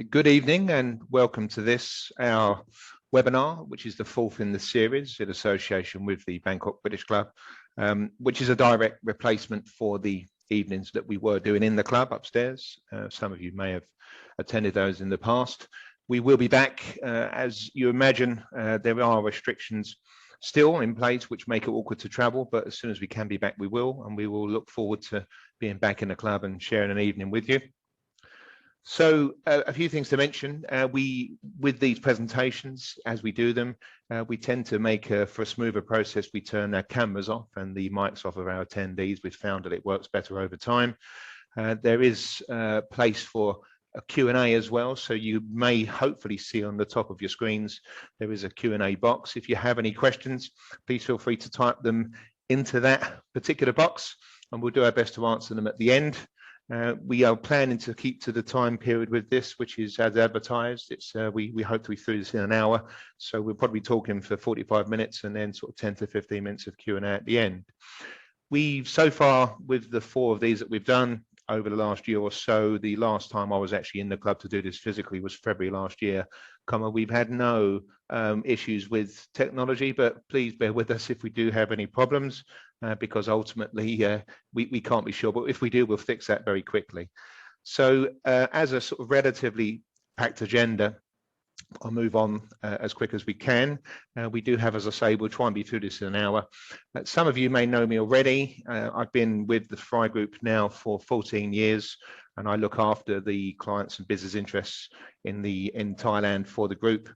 Good evening and welcome to our webinar, which is the fourth in the series in association with the Bangkok British Club, which is a direct replacement for the evenings that we were doing in the club upstairs. Some of you may have attended those in the past. We will be back. As you imagine, there are restrictions still in place which make it awkward to travel, but as soon as we can be back, we will, and we will look forward to being back in the club and sharing an evening with you. So a few things to mention. With these presentations, as we do them, we tend to make for a smoother process, we turn our cameras off and the mics off of our attendees. We've found that it works better over time. There is a place for a Q&A as well, so you may hopefully see on the top of your screens there is a Q&A box. If you have any questions, please feel free to type them into that particular box and we'll do our best to answer them at the end. We are planning to keep to the time period with this, which is as advertised. It's we hope to be through this in an hour, so we'll probably be talking for 45 minutes and then sort of 10 to 15 minutes of Q&A at the end. We've so far, with the 4 of these that we've done over the last year or so, the last time I was actually in the club to do this physically was February last year. We've had no issues with technology, but please bear with us if we do have any problems, because ultimately we can't be sure, but if we do, we'll fix that very quickly. So as a sort of relatively packed agenda, I'll move on as quick as we can. We do have, as I say, we'll try and be through this in an hour. Some of you may know me already. I've been with the Fry Group now for 14 years, and I look after the clients and business interests in Thailand for the group.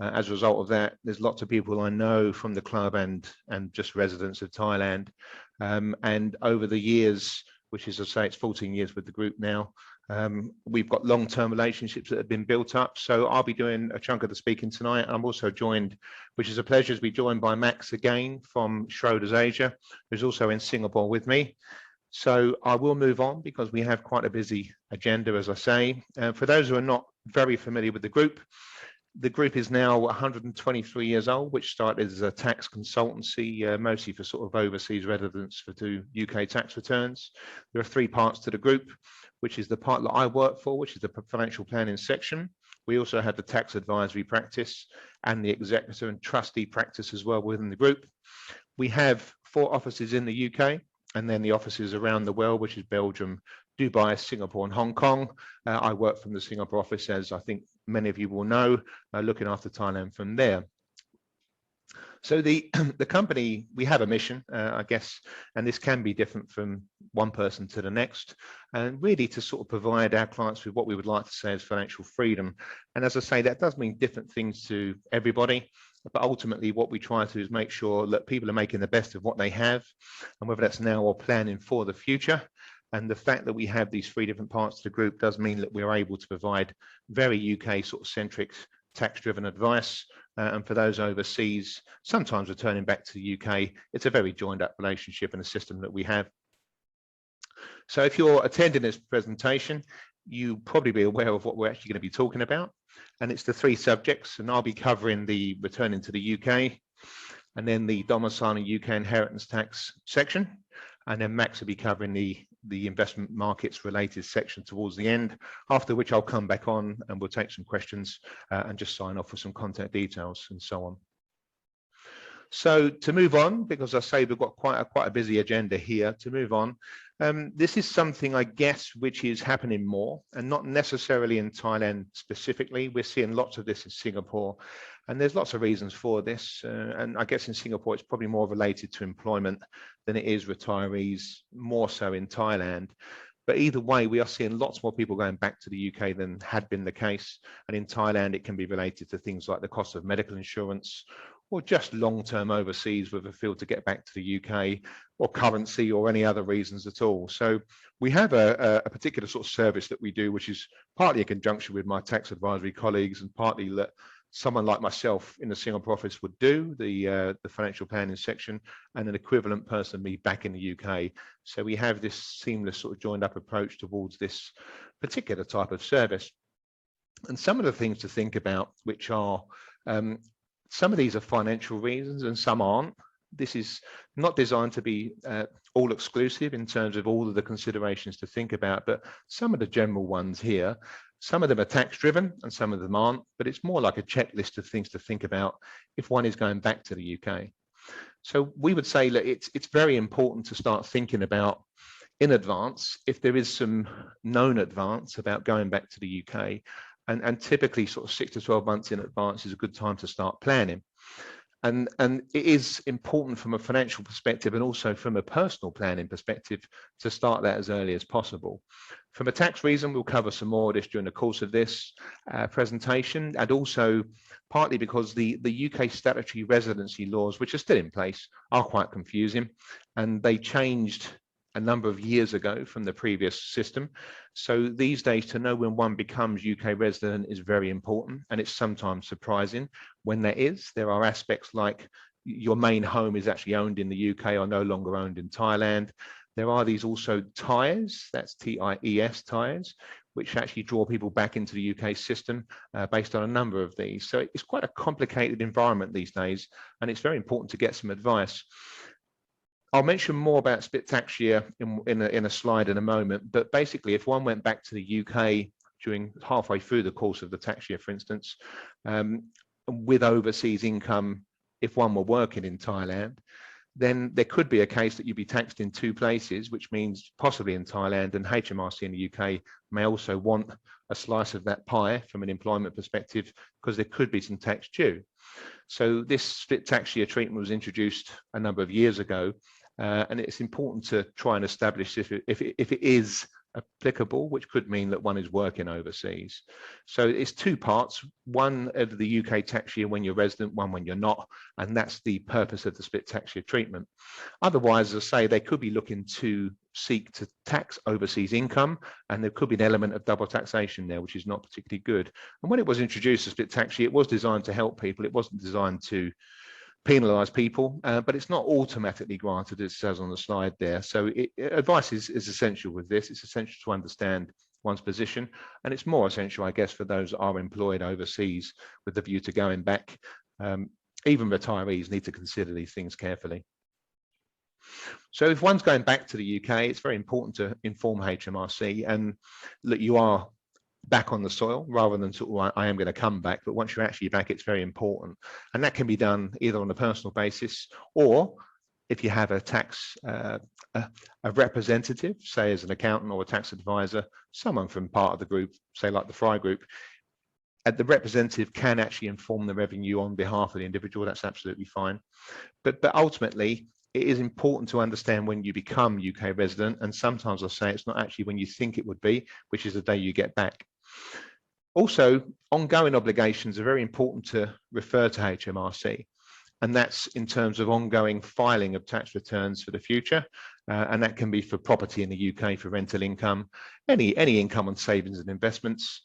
As a result of that, there's lots of people I know from the club and just residents of Thailand. And over the years, which is, as I say, it's 14 years with the group now, we've got long-term relationships that have been built up. So I'll be doing a chunk of the speaking tonight. I'm also joined, which is a pleasure, to be joined by Max again from Schroders Asia, who's also in Singapore with me. So I will move on because we have quite a busy agenda, as I say. For those who are not very familiar with the group is now 123 years old, which started as a tax consultancy, mostly for sort of overseas residents for do UK tax returns. There are 3 parts to the group, which is the part that I work for, which is the financial planning section. We also have the tax advisory practice and the executor and trustee practice as well within the group. We have 4 offices in the UK and then the offices around the world, which is Belgium, Dubai, Singapore and Hong Kong. I work from the Singapore office, as I think many of you will know, looking after Thailand from there. So the company, we have a mission, I guess, and this can be different from one person to the next, and really to sort of provide our clients with what we would like to say is financial freedom. And as I say, that does mean different things to everybody, but ultimately what we try to do is make sure that people are making the best of what they have, and whether that's now or planning for the future. And the fact that we have these 3 different parts of the group does mean that we're able to provide very UK sort of centric tax-driven advice. And for those overseas, sometimes returning back to the UK, it's a very joined up relationship and a system that we have. So if you're attending this presentation, you'll probably be aware of what we're actually going to be talking about. And it's the 3 subjects, and I'll be covering the returning to the UK, and then the domicile and UK inheritance tax section. And then Max will be covering the investment markets related section towards the end, after which I'll come back on and we'll take some questions and just sign off with some contact details and so on. So to move on, because I say we've got quite a busy agenda here, to move on, this is something, I guess, which is happening more, and not necessarily in Thailand specifically. We're seeing lots of this in Singapore, and there's lots of reasons for this. And I guess in Singapore, it's probably more related to employment than it is retirees, more so in Thailand. But either way, we are seeing lots more people going back to the UK than had been the case. And in Thailand, it can be related to things like the cost of medical insurance, or just long-term overseas with a feel to get back to the UK, or currency, or any other reasons at all. So we have a particular sort of service that we do, which is partly in conjunction with my tax advisory colleagues, and partly that someone like myself in the Singapore office would do, the financial planning section, and an equivalent person, me, back in the UK. So we have this seamless sort of joined up approach towards this particular type of service. And some of the things to think about, which are, some of these are financial reasons and some aren't. This is not designed to be all exclusive in terms of all of the considerations to think about, but some of the general ones here. Some of them are tax driven and some of them aren't, but it's more like a checklist of things to think about if one is going back to the UK. So we would say that it's very important to start thinking about in advance if there is some known advance about going back to the UK, and typically sort of 6 to 12 months in advance is a good time to start planning. And it is important from a financial perspective and also from a personal planning perspective to start that as early as possible. From a tax reason, we'll cover some more of this during the course of this presentation, and also partly because the UK statutory residency laws, which are still in place, are quite confusing, and they changed a number of years ago from the previous system. So these days, to know when one becomes UK resident is very important, and it's sometimes surprising when there is. There are aspects like your main home is actually owned in the UK or no longer owned in Thailand. There are these also TIEs, that's TIES TIEs, which actually draw people back into the UK system based on a number of these. So it's quite a complicated environment these days, and it's very important to get some advice. I'll mention more about split tax year in a slide in a moment, but basically if one went back to the UK during halfway through the course of the tax year, for instance, with overseas income, if one were working in Thailand, then there could be a case that you'd be taxed in two places, which means possibly in Thailand, and HMRC in the UK may also want a slice of that pie from an employment perspective, because there could be some tax due. So this split tax year treatment was introduced a number of years ago, and it's important to try and establish if it is applicable, which could mean that one is working overseas. So it's two parts, one of the UK tax year when you're resident, one when you're not, and that's the purpose of the split tax year treatment. Otherwise, as I say, they could be looking to seek to tax overseas income, and there could be an element of double taxation there, which is not particularly good. And when it was introduced, the split tax year, it was designed to help people. It wasn't designed to penalise people, but it's not automatically granted, as it says on the slide there. So advice is essential with this. It's essential to understand one's position, and it's more essential, I guess, for those that are employed overseas with the view to going back. Even retirees need to consider these things carefully. So if one's going back to the UK, it's very important to inform HMRC and that you are back on the soil, rather than sort of I am going to come back, but once you're actually back, it's very important. And that can be done either on a personal basis, or if you have a tax a representative, say as an accountant or a tax advisor, someone from part of the group, say like the Fry Group, the representative can actually inform the revenue on behalf of the individual. That's absolutely fine. But ultimately, it is important to understand when you become UK resident, and sometimes I'll say it's not actually when you think it would be, which is the day you get back. Also, ongoing obligations are very important to refer to HMRC, and that's in terms of ongoing filing of tax returns for the future, and that can be for property in the UK, for rental income, any income on savings and investments,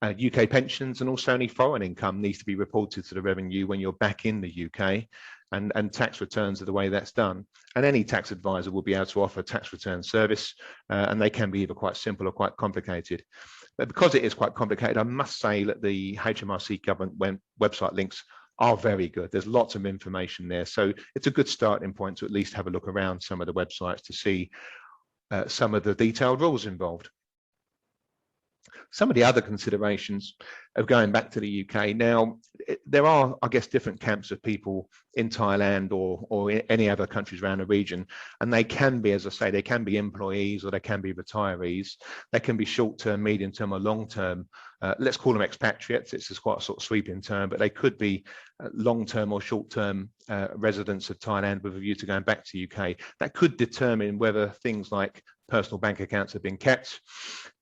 UK pensions, and also any foreign income needs to be reported to the revenue when you're back in the UK. And tax returns are the way that's done. And any tax advisor will be able to offer a tax return service, and they can be either quite simple or quite complicated. But because it is quite complicated, I must say that the HMRC government website links are very good. There's lots of information there. So it's a good starting point to at least have a look around some of the websites to see some of the detailed rules involved. Some of the other considerations of going back to the UK. Now, there are, I guess, different camps of people in Thailand or in any other countries around the region, and they can be, as I say, they can be employees or they can be retirees. They can be short-term, medium-term, or long-term. Let's call them expatriates. It's just quite a sort of sweeping term, but they could be long-term or short-term residents of Thailand with a view to going back to the UK. That could determine whether things like personal bank accounts have been kept.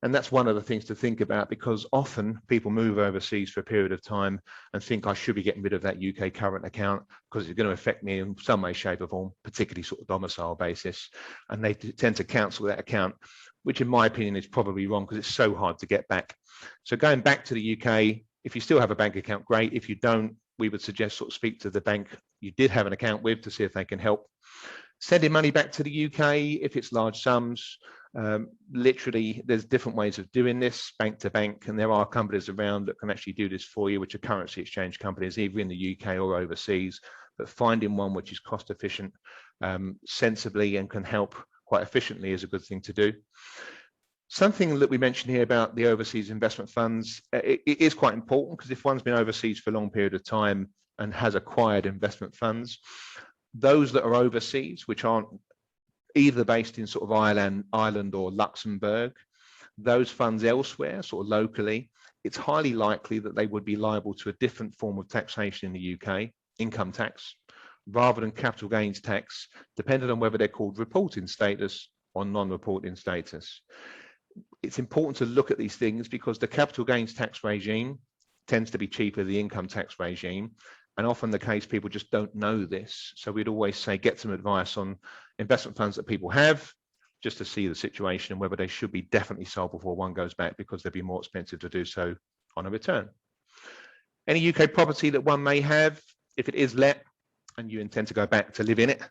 And that's one of the things to think about, because often people move overseas for a period of time and think I should be getting rid of that UK current account because it's going to affect me in some way, shape or form, particularly sort of domicile basis. And they tend to cancel that account, which in my opinion is probably wrong because it's so hard to get back. So going back to the UK, if you still have a bank account, great. If you don't, we would suggest sort of speak to the bank you did have an account with to see if they can help. Sending money back to the UK, if it's large sums, literally there's different ways of doing this, bank to bank, and there are companies around that can actually do this for you, which are currency exchange companies, either in the UK or overseas, but finding one which is cost efficient, sensibly, and can help quite efficiently is a good thing to do. Something that we mentioned here about the overseas investment funds, it is quite important, because if one's been overseas for a long period of time and has acquired investment funds, those that are overseas, which aren't either based in sort of Ireland or Luxembourg, those funds elsewhere, sort of locally, it's highly likely that they would be liable to a different form of taxation in the UK, income tax, rather than capital gains tax, depending on whether they're called reporting status or non-reporting status. It's important to look at these things because the capital gains tax regime tends to be cheaper than the income tax regime. And often the case, people just don't know this. So we'd always say, get some advice on investment funds that people have, just to see the situation and whether they should be definitely sold before one goes back, because they'd be more expensive to do so on a return. Any UK property that one may have, if it is let and you intend to go back to live in it,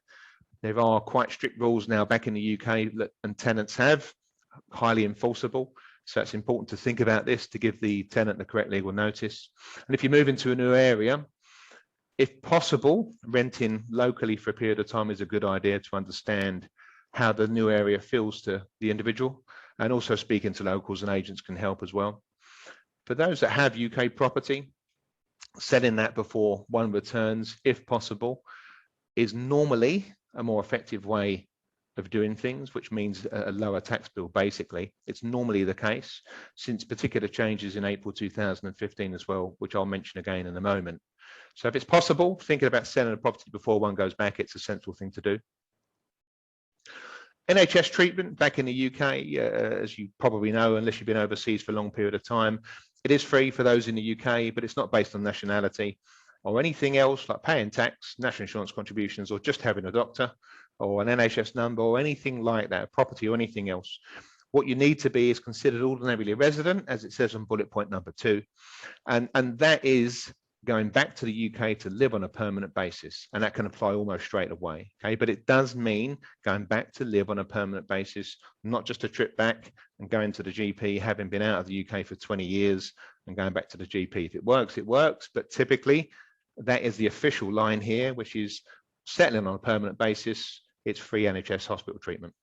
there are quite strict rules now back in the UK that and tenants have, highly enforceable. So it's important to think about this to give the tenant the correct legal notice. And if you move into a new area, if possible, renting locally for a period of time is a good idea to understand how the new area feels to the individual, and also speaking to locals and agents can help as well. For those that have UK property, selling that before one returns, if possible, is normally a more effective way of doing things, which means a lower tax bill. Basically, it's normally the case, since particular changes in April 2015 as well, which I'll mention again in a moment. So if it's possible, thinking about selling a property before one goes back, it's a sensible thing to do. NHS treatment back in the UK, as you probably know, unless you've been overseas for a long period of time, it is free for those in the UK, but it's not based on nationality or anything else like paying tax, national insurance contributions, or just having a doctor or an NHS number or anything like that, property or anything else. What you need to be is considered ordinarily resident, as it says on bullet point number 2. And that is going back to the UK to live on a permanent basis. And that can apply almost straight away. Okay, but it does mean going back to live on a permanent basis, not just a trip back and going to the GP, having been out of the UK for 20 years and going back to the GP. If it works, it works. But typically, that is the official line here, which is settling on a permanent basis. It's free NHS hospital treatment.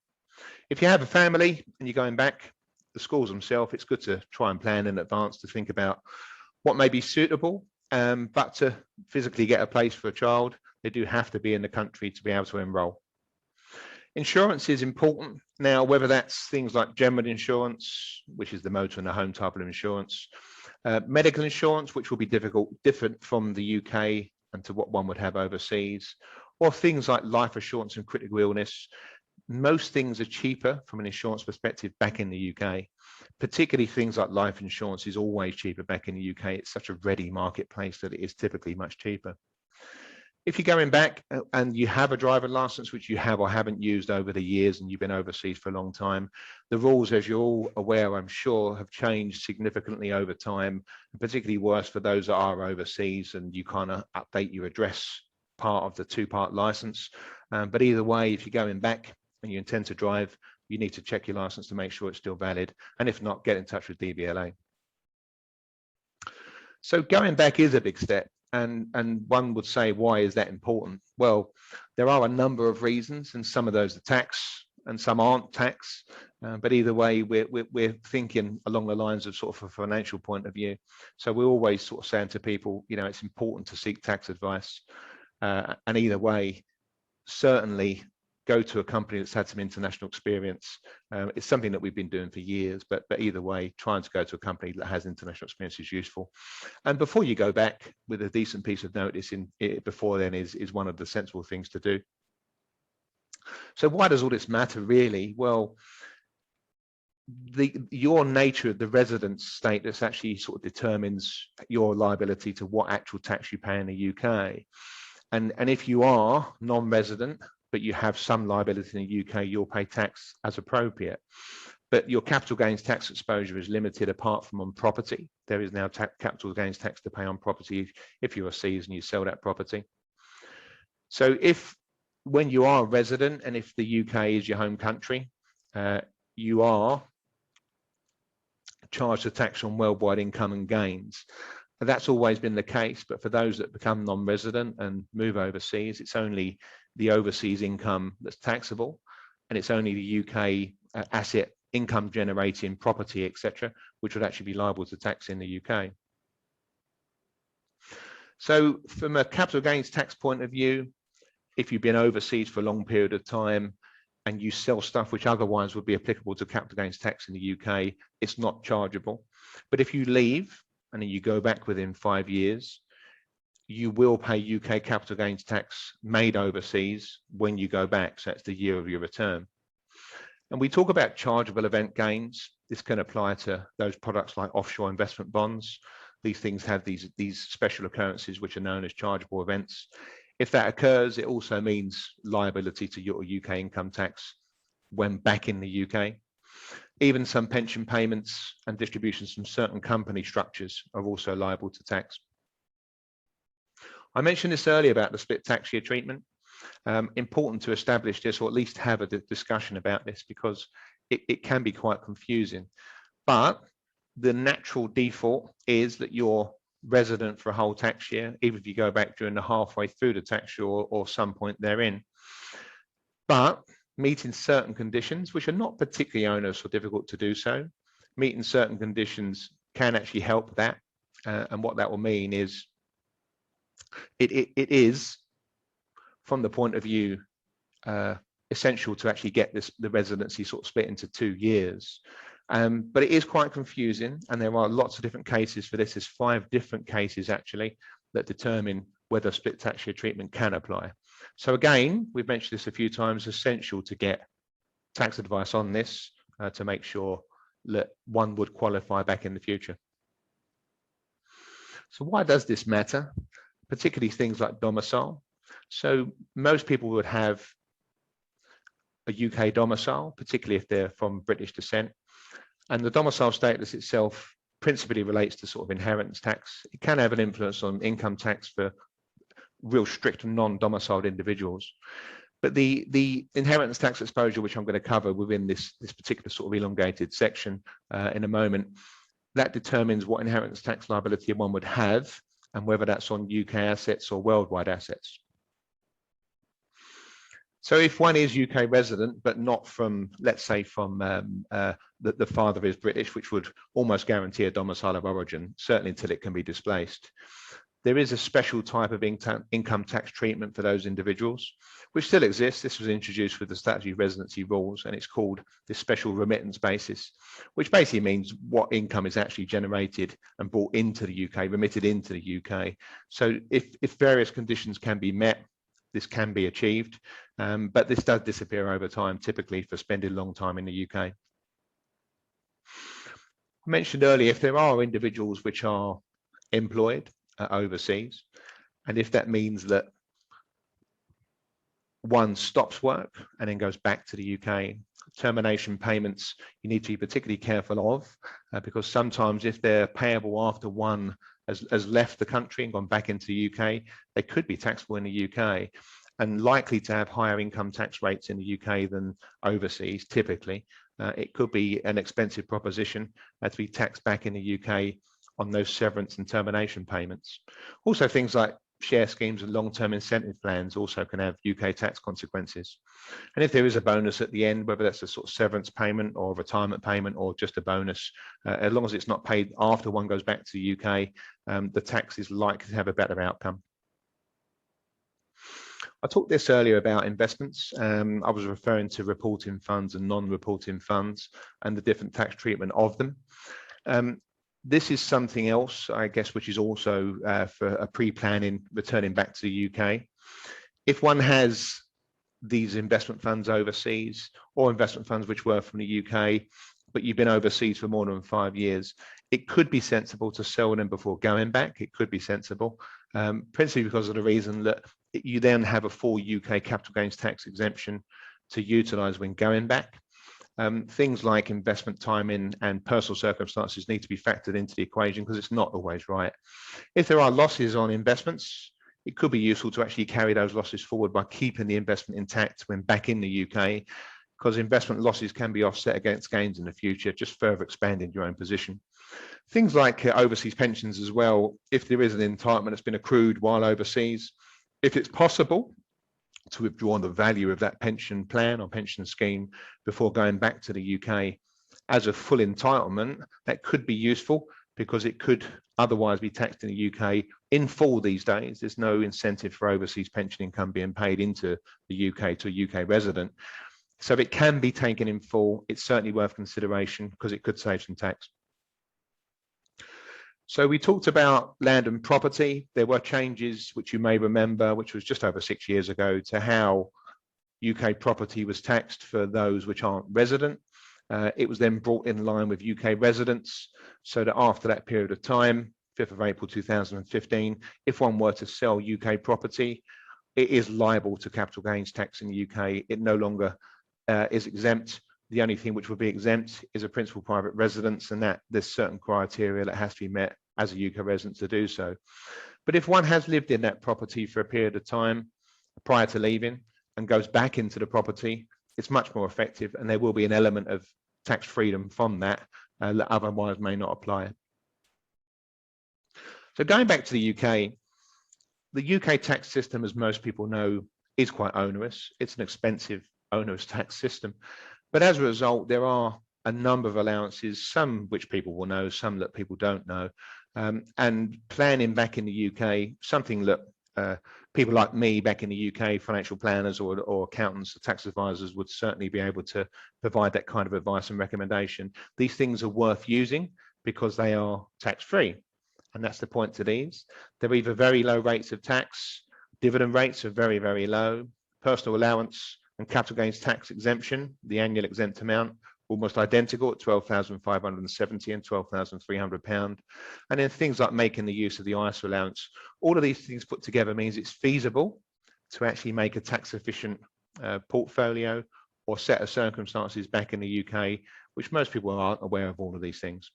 If you have a family and you're going back, the schools themselves, it's good to try and plan in advance to think about what may be suitable, but to physically get a place for a child, they do have to be in the country to be able to enrol. Insurance is important. Now, whether that's things like general insurance, which is the motor and the home type of insurance, medical insurance, which will be different from the UK and to what one would have overseas, or things like life assurance and critical illness. Most things are cheaper from an insurance perspective back in the UK, particularly things like life insurance is always cheaper back in the UK. It's such a ready marketplace that it is typically much cheaper. If you're going back and you have a driver license, which you have or haven't used over the years and you've been overseas for a long time, the rules, as you're all aware, I'm sure, have changed significantly over time, and particularly worse for those that are overseas and you kind of update your address part of the 2-part license. But either way, if you're going back and you intend to drive, you need to check your license to make sure it's still valid. And if not, get in touch with DVLA. So going back is a big step. And one would say, why is that important? Well, there are a number of reasons, and some of those are tax and some aren't tax. But either way, we're thinking along the lines of sort of a financial point of view. So we're always sort of saying to people, you know, it's important to seek tax advice. And either way, certainly go to a company that's had some international experience. It's something that we've been doing for years, but either way, trying to go to a company that has international experience is useful. And before you go back with a decent piece of notice in it before then is one of the sensible things to do. So why does all this matter really? Well, your nature of the residence status actually sort of determines your liability to what actual tax you pay in the UK. And if you are non-resident, but you have some liability in the UK, you'll pay tax as appropriate. But your capital gains tax exposure is limited apart from on property. There is now capital gains tax to pay on property if you're overseas and you sell that property. So when you are a resident and if the UK is your home country, you are charged a tax on worldwide income and gains. And that's always been the case, but for those that become non-resident and move overseas, it's only the overseas income that's taxable, and it's only the UK asset income generating property, etc., which would actually be liable to tax in the UK. So from a capital gains tax point of view, if you've been overseas for a long period of time and you sell stuff which otherwise would be applicable to capital gains tax in the UK, it's not chargeable. But if you leave and then you go back within 5 years, you will pay UK capital gains tax made overseas when you go back. So that's the year of your return. And we talk about chargeable event gains. This can apply to those products like offshore investment bonds. These things have these special occurrences which are known as chargeable events. If that occurs, it also means liability to your UK income tax when back in the UK. Even some pension payments and distributions from certain company structures are also liable to tax. I mentioned this earlier about the split tax year treatment. Important to establish this, or at least have a discussion about this, because it can be quite confusing. But the natural default is that you're resident for a whole tax year, even if you go back during the halfway through the tax year or some point therein. But meeting certain conditions, which are not particularly onerous or difficult to do so, meeting certain conditions can actually help that. And what that will mean is it is, from the point of view, essential to actually get the residency sort of split into 2 years. But it is quite confusing, and there are lots of different cases for this. There's 5 different cases actually that determine whether split tax year treatment can apply. So again, we've mentioned this a few times, essential to get tax advice on this to make sure that one would qualify back in the future. So why does this matter? Particularly things like domicile. So most people would have a UK domicile, particularly if they're from British descent. And the domicile status itself principally relates to sort of inheritance tax. It can have an influence on income tax for real strict non-domiciled individuals. But the inheritance tax exposure, which I'm going to cover within this particular sort of elongated section in a moment, that determines what inheritance tax liability one would have and whether that's on UK assets or worldwide assets. So if one is UK resident, but not from, let's say, from the father is British, which would almost guarantee a domicile of origin, certainly until it can be displaced, there is a special type of income tax treatment for those individuals, which still exists. This was introduced with the statutory residency rules, and it's called the special remittance basis, which basically means what income is actually generated and brought into the UK, remitted into the UK. So if various conditions can be met, this can be achieved, but this does disappear over time, typically for spending a long time in the UK. I mentioned earlier, if there are individuals which are employed overseas, and if that means that one stops work and then goes back to the UK, termination payments you need to be particularly careful of, because sometimes if they're payable after one has left the country and gone back into the UK, they could be taxable in the UK and likely to have higher income tax rates in the UK than overseas typically. It could be an expensive proposition to be taxed back in the UK on those severance and termination payments. Also, things like share schemes and long-term incentive plans also can have UK tax consequences. And if there is a bonus at the end, whether that's a sort of severance payment or a retirement payment or just a bonus, as long as it's not paid after one goes back to the UK, the tax is likely to have a better outcome. I talked this earlier about investments. I was referring to reporting funds and non-reporting funds and the different tax treatment of them. This is something else, I guess, which is also for a pre-planning returning back to the UK. If one has these investment funds overseas or investment funds which were from the UK, but you've been overseas for more than 5 years, it could be sensible to sell them before going back. It could be sensible, principally because of the reason that you then have a full UK capital gains tax exemption to utilise when going back. Things like investment timing and personal circumstances need to be factored into the equation because it's not always right. If there are losses on investments, it could be useful to actually carry those losses forward by keeping the investment intact when back in the UK, because investment losses can be offset against gains in the future, just further expanding your own position. Things like overseas pensions as well, if there is an entitlement that's been accrued while overseas, if it's possible to withdraw the value of that pension plan or pension scheme before going back to the UK, as a full entitlement, that could be useful because it could otherwise be taxed in the UK in full these days. There's no incentive for overseas pension income being paid into the UK to a UK resident. So it can be taken in full. It's certainly worth consideration because it could save some tax. So we talked about land and property. There were changes, which you may remember, which was just over 6 years ago, to how UK property was taxed for those which aren't resident. It was then brought in line with UK residents, so that after that period of time, 5th of April 2015, if one were to sell UK property, it is liable to capital gains tax in the UK. It no longer is exempt. The only thing which would be exempt is a principal private residence, and that there's certain criteria that has to be met as a UK resident to do so. But if one has lived in that property for a period of time prior to leaving and goes back into the property, it's much more effective, and there will be an element of tax freedom from that that otherwise may not apply. So going back to the UK tax system, as most people know, is quite onerous. It's an expensive, onerous tax system. But as a result, there are a number of allowances, some which people will know, some that people don't know. And planning back in the UK, something that people like me back in the UK, financial planners or accountants or tax advisors, would certainly be able to provide that kind of advice and recommendation. These things are worth using because they are tax-free. And that's the point to these. They're either very low rates of tax, dividend rates are very, very low, personal allowance and capital gains tax exemption, the annual exempt amount, almost identical at £12,570 and £12,300. And then things like making the use of the ISA allowance, all of these things put together means it's feasible to actually make a tax efficient portfolio or set of circumstances back in the UK, which most people aren't aware of all of these things.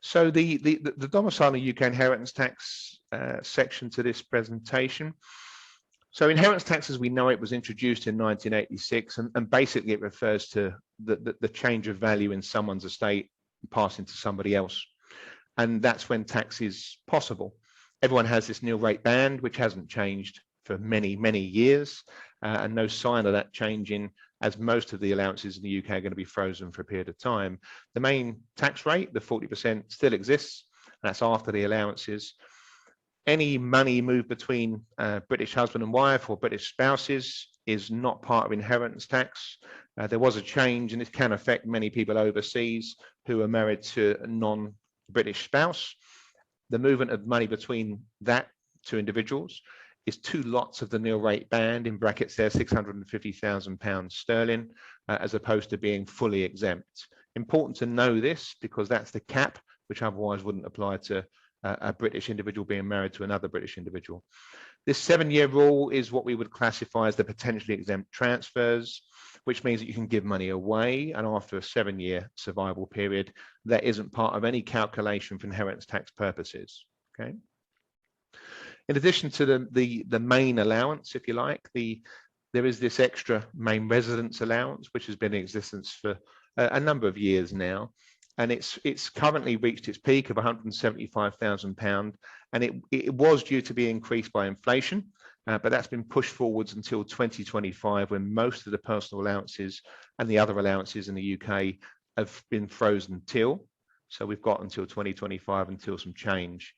So the domicile and UK inheritance tax section to this presentation. So inheritance tax as we know it was introduced in 1986, and basically it refers to the change of value in someone's estate passing to somebody else. And that's when tax is possible. Everyone has this nil rate band, which hasn't changed for many, many years, and no sign of that changing, as most of the allowances in the UK are going to be frozen for a period of time. The main tax rate, the 40%, still exists. That's after the allowances. Any money moved between British husband and wife or British spouses is not part of inheritance tax. There was a change, and it can affect many people overseas who are married to a non-British spouse. The movement of money between that two individuals is 2 lots of the nil rate band, in brackets there, £650,000 sterling, as opposed to being fully exempt. Important to know this because that's the cap, which otherwise wouldn't apply to a British individual being married to another British individual. This 7-year rule is what we would classify as the potentially exempt transfers, which means that you can give money away, and after a 7-year survival period, that isn't part of any calculation for inheritance tax purposes. Okay. In addition to the main allowance, if you like, there is this extra main residence allowance, which has been in existence for a number of years now. And it's currently reached its peak of £175,000, and it was due to be increased by inflation, but that's been pushed forwards until 2025, when most of the personal allowances and the other allowances in the UK have been frozen till. So we've got until 2025 until some change.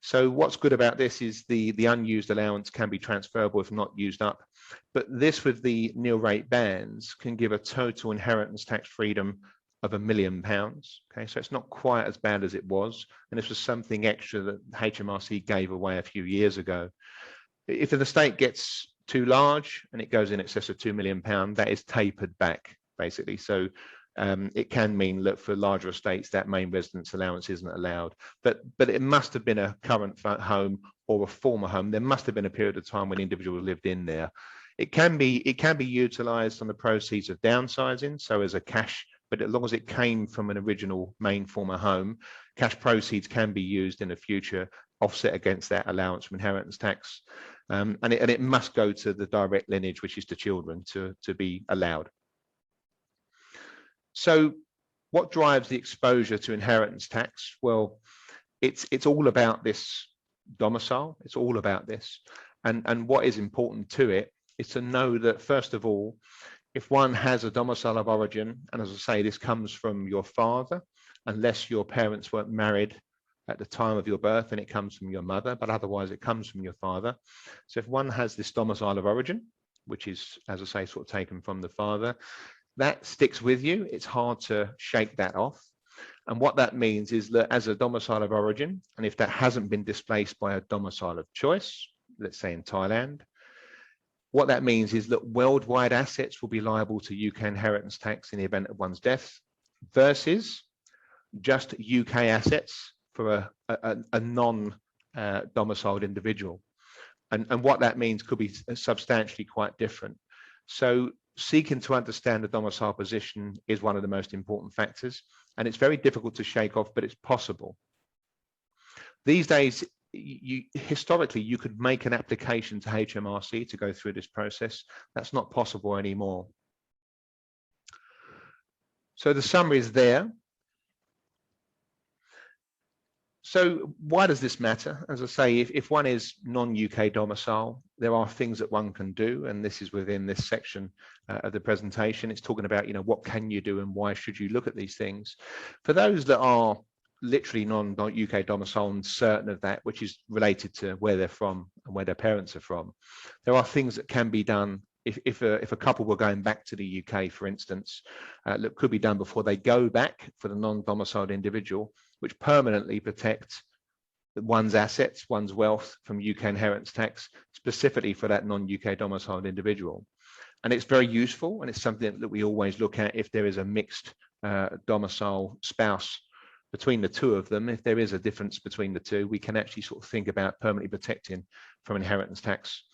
So what's good about this is the unused allowance can be transferable if not used up, but this with the nil rate bands can give a total inheritance tax freedom of £1 million. Okay, so it's not quite as bad as it was, and this was something extra that HMRC gave away a few years ago. If an estate gets too large and it goes in excess of £2 million, that is tapered back basically. So it can mean that for larger estates that main residence allowance isn't allowed, but it must have been a current home or a former home. There must have been a period of time when individuals lived in there. It can be utilized on the proceeds of downsizing, so as a cash, but as long as it came from an original main former home, cash proceeds can be used in the future, offset against that allowance from inheritance tax, and it must go to the direct lineage, which is to children, to be allowed. So what drives the exposure to inheritance tax? Well, it's all about this domicile. It's all about this. And what is important to it is to know that, first of all, if one has a domicile of origin, and as I say, this comes from your father, unless your parents weren't married at the time of your birth, and it comes from your mother, but otherwise it comes from your father. So if one has this domicile of origin, which is, as I say, sort of taken from the father, that sticks with you. It's hard to shake that off. And what that means is that as a domicile of origin, and if that hasn't been displaced by a domicile of choice, let's say in Thailand, what that means is that worldwide assets will be liable to UK inheritance tax in the event of one's death, versus just UK assets for a non-domiciled individual. And what that means could be substantially quite different. So seeking to understand the domicile position is one of the most important factors, and it's very difficult to shake off, but it's possible. These days, historically, you could make an application to HMRC to go through this process. That's not possible anymore. So the summary is there. So why does this matter? As I say, if one is non-UK domicile, there are things that one can do, and this is within this section of the presentation. It's talking about, what can you do and why should you look at these things? For those that are literally non-UK domicile and certain of that, which is related to where they're from and where their parents are from, there are things that can be done. If a couple were going back to the UK, for instance, that could be done before they go back for the non-domiciled individual, which permanently protect one's assets, one's wealth from UK inheritance tax, specifically for that non-UK domiciled individual. And it's very useful, and it's something that we always look at if there is a mixed domicile spouse between the two of them. If there is a difference between the two, we can actually sort of think about permanently protecting from inheritance tax.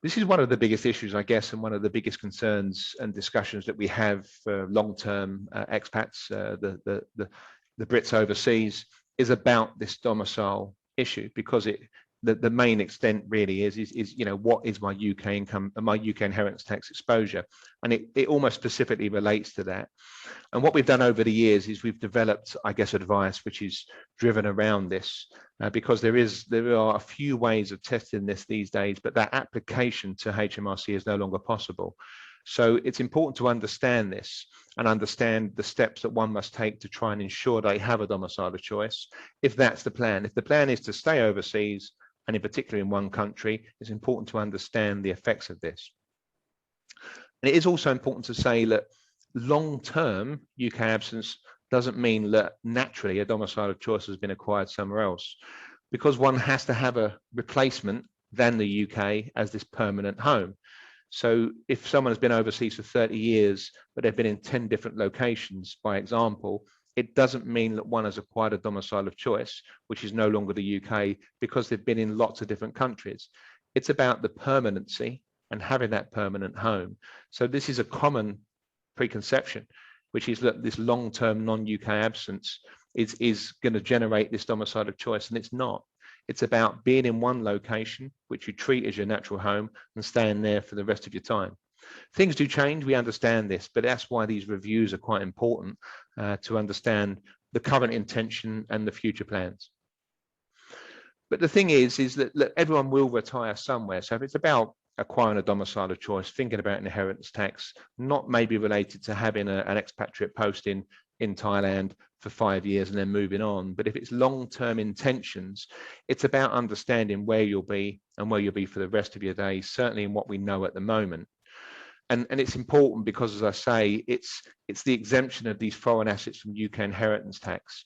This is one of the biggest issues, I guess, and one of the biggest concerns and discussions that we have for long-term expats, the Brits overseas, is about this domicile issue, because the main extent really is what is my UK income and my UK inheritance tax exposure, and it almost specifically relates to that. And what we've done over the years is we've developed, I guess, advice which is driven around this, because there are a few ways of testing this these days, but that application to HMRC is no longer possible. So it's important to understand this and understand the steps that one must take to try and ensure they have a domicile of choice, if that's the plan. If the plan is to stay overseas, and in particular in one country, it's important to understand the effects of this. And it is also important to say that long-term UK absence doesn't mean that naturally a domicile of choice has been acquired somewhere else, because one has to have a replacement than the UK as this permanent home. So if someone has been overseas for 30 years, but they've been in 10 different locations, by example, it doesn't mean that one has acquired a domicile of choice, which is no longer the UK, because they've been in lots of different countries. It's about the permanency and having that permanent home. So this is a common preconception, which is that this long-term non-UK absence is going to generate this domicile of choice, and it's not. It's about being in one location, which you treat as your natural home, and staying there for the rest of your time. Things do change, we understand this, but that's why these reviews are quite important, to understand the current intention and the future plans. But the thing is that everyone will retire somewhere. So if it's about acquiring a domicile of choice, thinking about inheritance tax, not maybe related to having an expatriate post in Thailand for 5 years and then moving on. But if it's long-term intentions, it's about understanding where you'll be and where you'll be for the rest of your days, certainly in what we know at the moment. And it's important because, as I say, it's the exemption of these foreign assets from UK inheritance tax.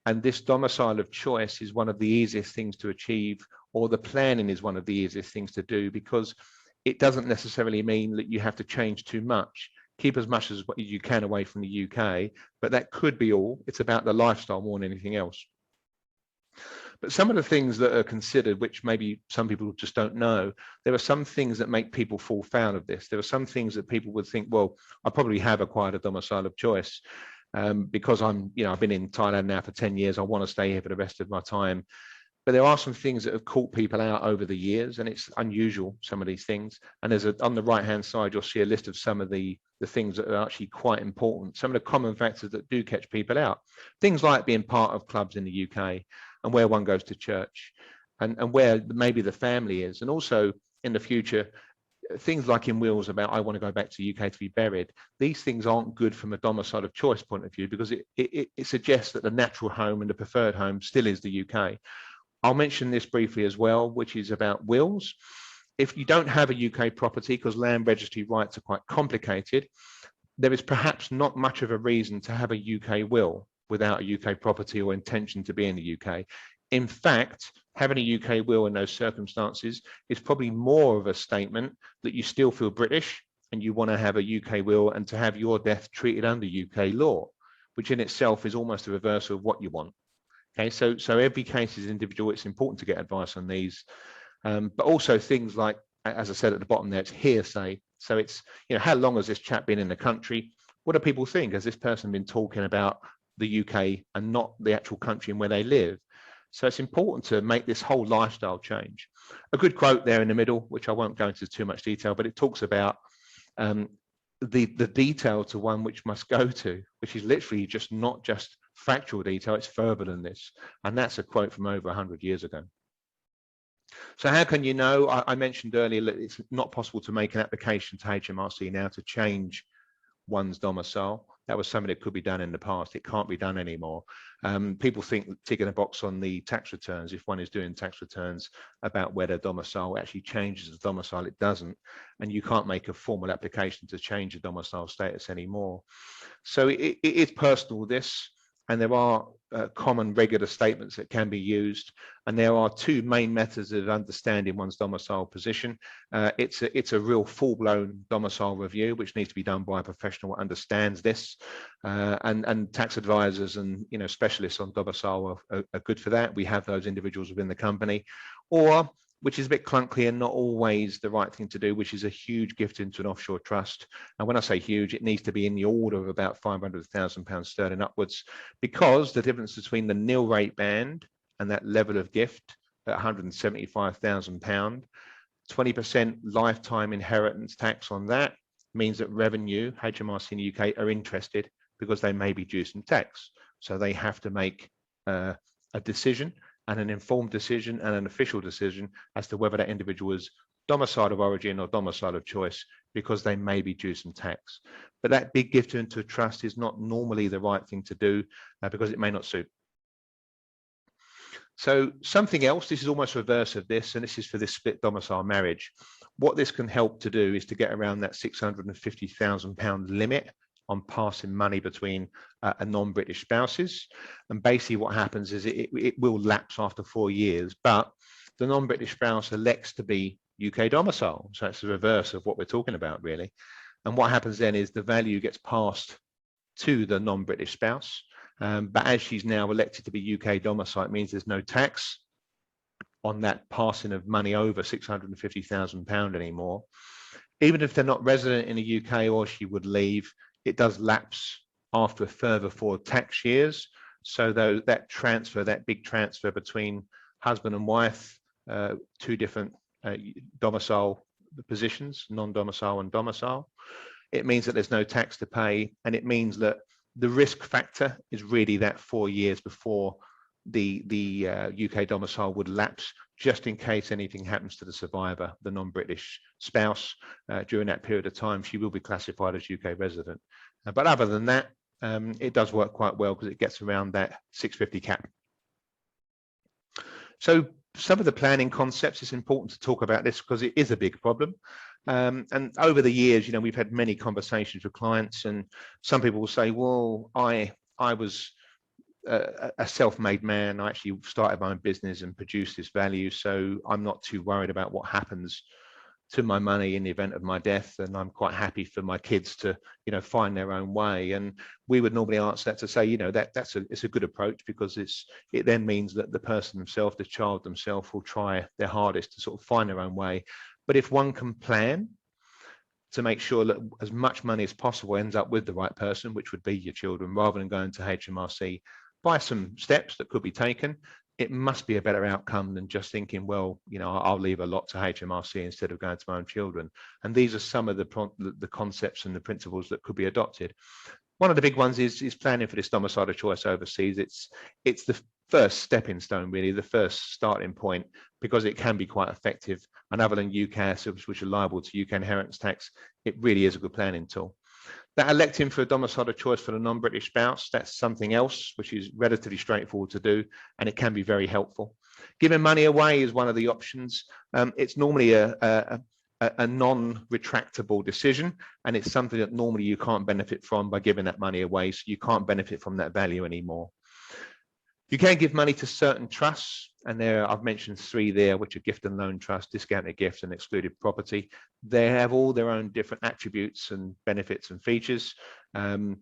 And this domicile of choice is one of the easiest things to achieve, or the planning is one of the easiest things to do, because it doesn't necessarily mean that you have to change too much. Keep as much as what you can away from the UK, but that could be all. It's about the lifestyle more than anything else. But some of the things that are considered, which maybe some people just don't know, there are some things that make people fall foul of this. There are some things that people would think, well, I probably have acquired a domicile of choice because I've been in Thailand now for 10 years. I want to stay here for the rest of my time. But there are some things that have caught people out over the years, and it's unusual, some of these things. And there's on the right-hand side, you'll see a list of some of the things that are actually quite important, some of the common factors that do catch people out. Things like being part of clubs in the UK and where one goes to church and where maybe the family is. And also in the future, things like in wills about I want to go back to the UK to be buried, these things aren't good from a domicile of choice point of view, because it suggests that the natural home and the preferred home still is the UK. I'll mention this briefly as well, which is about wills. If you don't have a UK property, because land registry rights are quite complicated, there is perhaps not much of a reason to have a UK will without a UK property or intention to be in the UK. In fact, having a UK will in those circumstances is probably more of a statement that you still feel British and you want to have a UK will and to have your death treated under UK law, which in itself is almost a reversal of what you want. Okay, so every case is individual. It's important to get advice on these, but also things like, as I said at the bottom there, it's hearsay. So it's, how long has this chap been in the country? What do people think? Has this person been talking about the UK and not the actual country and where they live? So it's important to make this whole lifestyle change. A good quote there in the middle, which I won't go into too much detail, but it talks about the detail to one which must go to, which is literally just not just factual detail, it's further than this. And that's a quote from over 100 years ago. So how can you know? I mentioned earlier that it's not possible to make an application to HMRC now to change one's domicile. That was something that could be done in the past. It can't be done anymore. People think ticking a box on the tax returns, if one is doing tax returns about where their domicile actually changes the domicile, it doesn't. And you can't make a formal application to change the domicile status anymore. So it is personal, this. And there are common regular statements that can be used. And there are two main methods of understanding one's domicile position. It's a real full-blown domicile review, which needs to be done by a professional who understands this. And tax advisors and specialists on domicile are good for that. We have those individuals within the company. Or, which is a bit clunky and not always the right thing to do, which is a huge gift into an offshore trust. And when I say huge, it needs to be in the order of about £500,000 sterling upwards, because the difference between the nil rate band and that level of gift at £175,000, 20% lifetime inheritance tax on that means that revenue, HMRC in the UK, are interested because they may be due some tax. So they have to make a decision, and an informed decision and an official decision as to whether that individual is domicile of origin or domicile of choice, because they may be due some tax. But that big gift into a trust is not normally the right thing to do because it may not suit. So something else, this is almost reverse of this, and this is for this split domicile marriage. What this can help to do is to get around that £650,000 limit on passing money between a non-British spouses. And basically what happens is it will lapse after 4 years, but the non-British spouse elects to be UK domicile. So it's the reverse of what we're talking about, really. And what happens then is the value gets passed to the non-British spouse. But as she's now elected to be UK domicile, it means there's no tax on that passing of money over £650,000 anymore. Even if they're not resident in the UK or she would leave, it does lapse after a further 4 tax years. So though that transfer, that big transfer between husband and wife, 2 different domicile positions, non-domicile and domicile, it means that there's no tax to pay. And it means that the risk factor is really that 4 years before the UK domicile would lapse, just in case anything happens to the survivor, the non-British spouse. During that period of time, she will be classified as UK resident. But other than that, it does work quite well because it gets around that 650 cap. So some of the planning concepts, it's important to talk about this because it is a big problem. And over the years, we've had many conversations with clients, and some people will say, well, I was a self-made man. I actually started my own business and produced this value, so I'm not too worried about what happens to my money in the event of my death, and I'm quite happy for my kids to find their own way. And we would normally answer that to say, it's a good approach, because it then means that the person themselves, the child themselves, will try their hardest to sort of find their own way. But if one can plan to make sure that as much money as possible ends up with the right person, which would be your children, rather than going to HMRC, by some steps that could be taken, it must be a better outcome than just thinking, well, I'll leave a lot to HMRC instead of going to my own children. And these are some of the concepts and the principles that could be adopted. One of the big ones is planning for this domicile of choice overseas. It's first stepping stone, really, the first starting point, because it can be quite effective. And other than UCAS, which are liable to UK inheritance tax, it really is a good planning tool. That electing for a domicile of choice for the non-British spouse, that's something else which is relatively straightforward to do, and it can be very helpful. Giving money away is one of the options. It's normally a non-retractable decision, and it's something that normally you can't benefit from by giving that money away, so you can't benefit from that value anymore. You can give money to certain trusts, and there I've mentioned 3 there, which are gift and loan trust, discounted gifts, and excluded property. They have all their own different attributes and benefits and features, and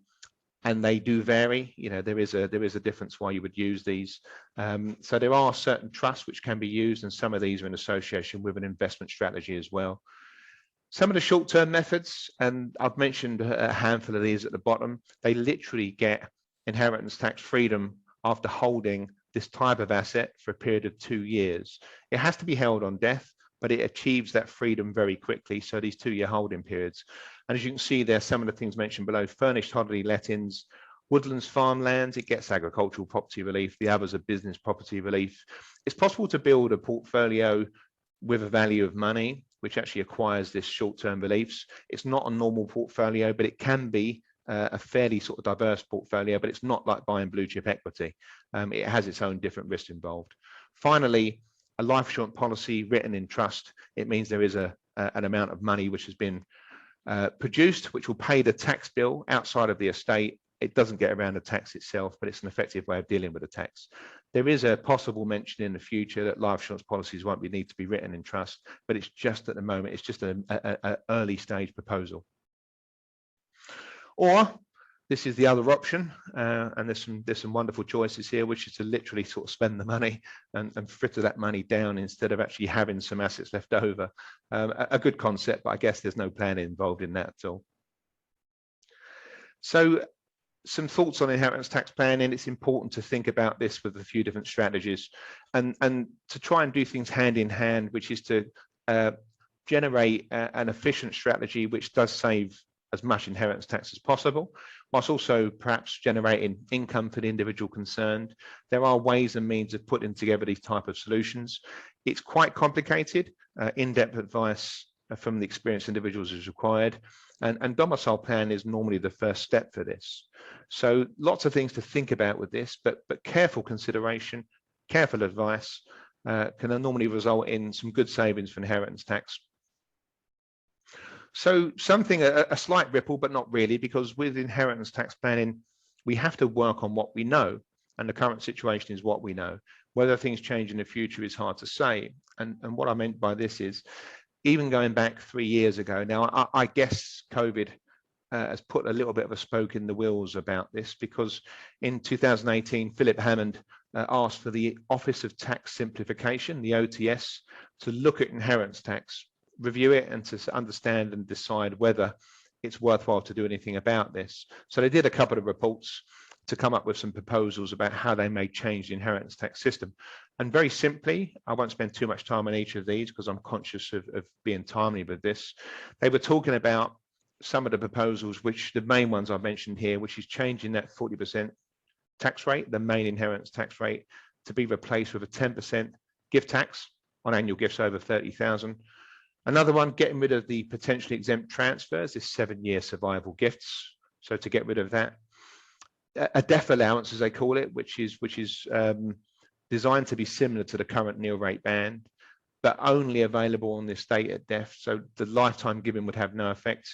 they do vary. You know, there is a difference why you would use these. So there are certain trusts which can be used, and some of these are in association with an investment strategy as well. Some of the short-term methods, and I've mentioned a handful of these at the bottom, they literally get inheritance tax freedom after holding this type of asset for a period of 2 years. It has to be held on death, but it achieves that freedom very quickly. So these 2-year holding periods. And as you can see there, some of the things mentioned below: furnished holiday lettings, woodlands, farmlands, it gets agricultural property relief. The others are business property relief. It's possible to build a portfolio with a value of money, which actually acquires this short-term reliefs. It's not a normal portfolio, but it can be a fairly sort of diverse portfolio, but it's not like buying blue chip equity. It has its own different risks involved. Finally, a life insurance policy written in trust. It means there is an amount of money which has been produced, which will pay the tax bill outside of the estate. It doesn't get around the tax itself, but it's an effective way of dealing with the tax. There is a possible mention in the future that life insurance policies won't need to be written in trust, but it's just at the moment, it's just an early stage proposal. Or this is the other option, and there's some wonderful choices here, which is to literally sort of spend the money and fritter that money down instead of actually having some assets left over. A good concept, but I guess there's no planning involved in that at all. So some thoughts on inheritance tax planning. It's important to think about this with a few different strategies, and to try and do things hand in hand, which is to generate an efficient strategy which does save as much inheritance tax as possible, whilst also perhaps generating income for the individual concerned. There are ways and means of putting together these type of solutions. It's quite complicated. In-depth advice from the experienced individuals is required, and domicile plan is normally the first step for this. So lots of things to think about with this, but careful consideration, careful advice can normally result in some good savings for inheritance tax. So something, a slight ripple, but not really, because with inheritance tax planning, we have to work on what we know, and the current situation is what we know. Whether things change in the future is hard to say. And what I meant by this is, even going back 3 years ago, now I guess COVID has put a little bit of a spoke in the wheels about this, because in 2018, Philip Hammond asked for the Office of Tax Simplification, the OTS, to look at inheritance tax, review it, and to understand and decide whether it's worthwhile to do anything about this. So they did a couple of reports to come up with some proposals about how they may change the inheritance tax system. And very simply, I won't spend too much time on each of these because I'm conscious of being timely with this. They were talking about some of the proposals, which the main ones I've mentioned here, which is changing that 40% tax rate, the main inheritance tax rate, to be replaced with a 10% gift tax on annual gifts over 30,000. Another one, getting rid of the potentially exempt transfers, this 7-year survival gifts. So to get rid of that. A death allowance, as they call it, which is designed to be similar to the current nil rate band, but only available on the estate at death. So the lifetime giving would have no effect.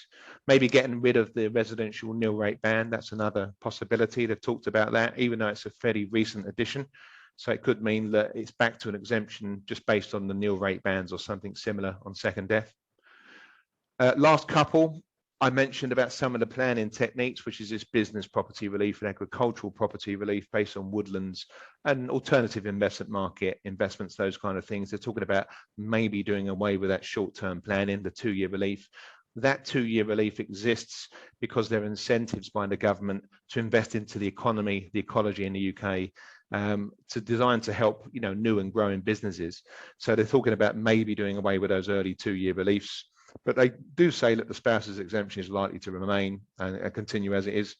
Maybe getting rid of the residential nil rate band, that's another possibility. They've talked about that, even though it's a fairly recent addition. So it could mean that it's back to an exemption just based on the nil rate bands or something similar on second death. Last couple, I mentioned about some of the planning techniques, which is this business property relief and agricultural property relief based on woodlands and alternative investment market investments, those kind of things. They're talking about maybe doing away with that short-term planning, the 2-year relief. That 2-year relief exists because there are incentives by the government to invest into the economy, the ecology in the UK, to design to help, you know, new and growing businesses. So they're talking about maybe doing away with those early 2-year reliefs. But they do say that the spouse's exemption is likely to remain and continue as it is.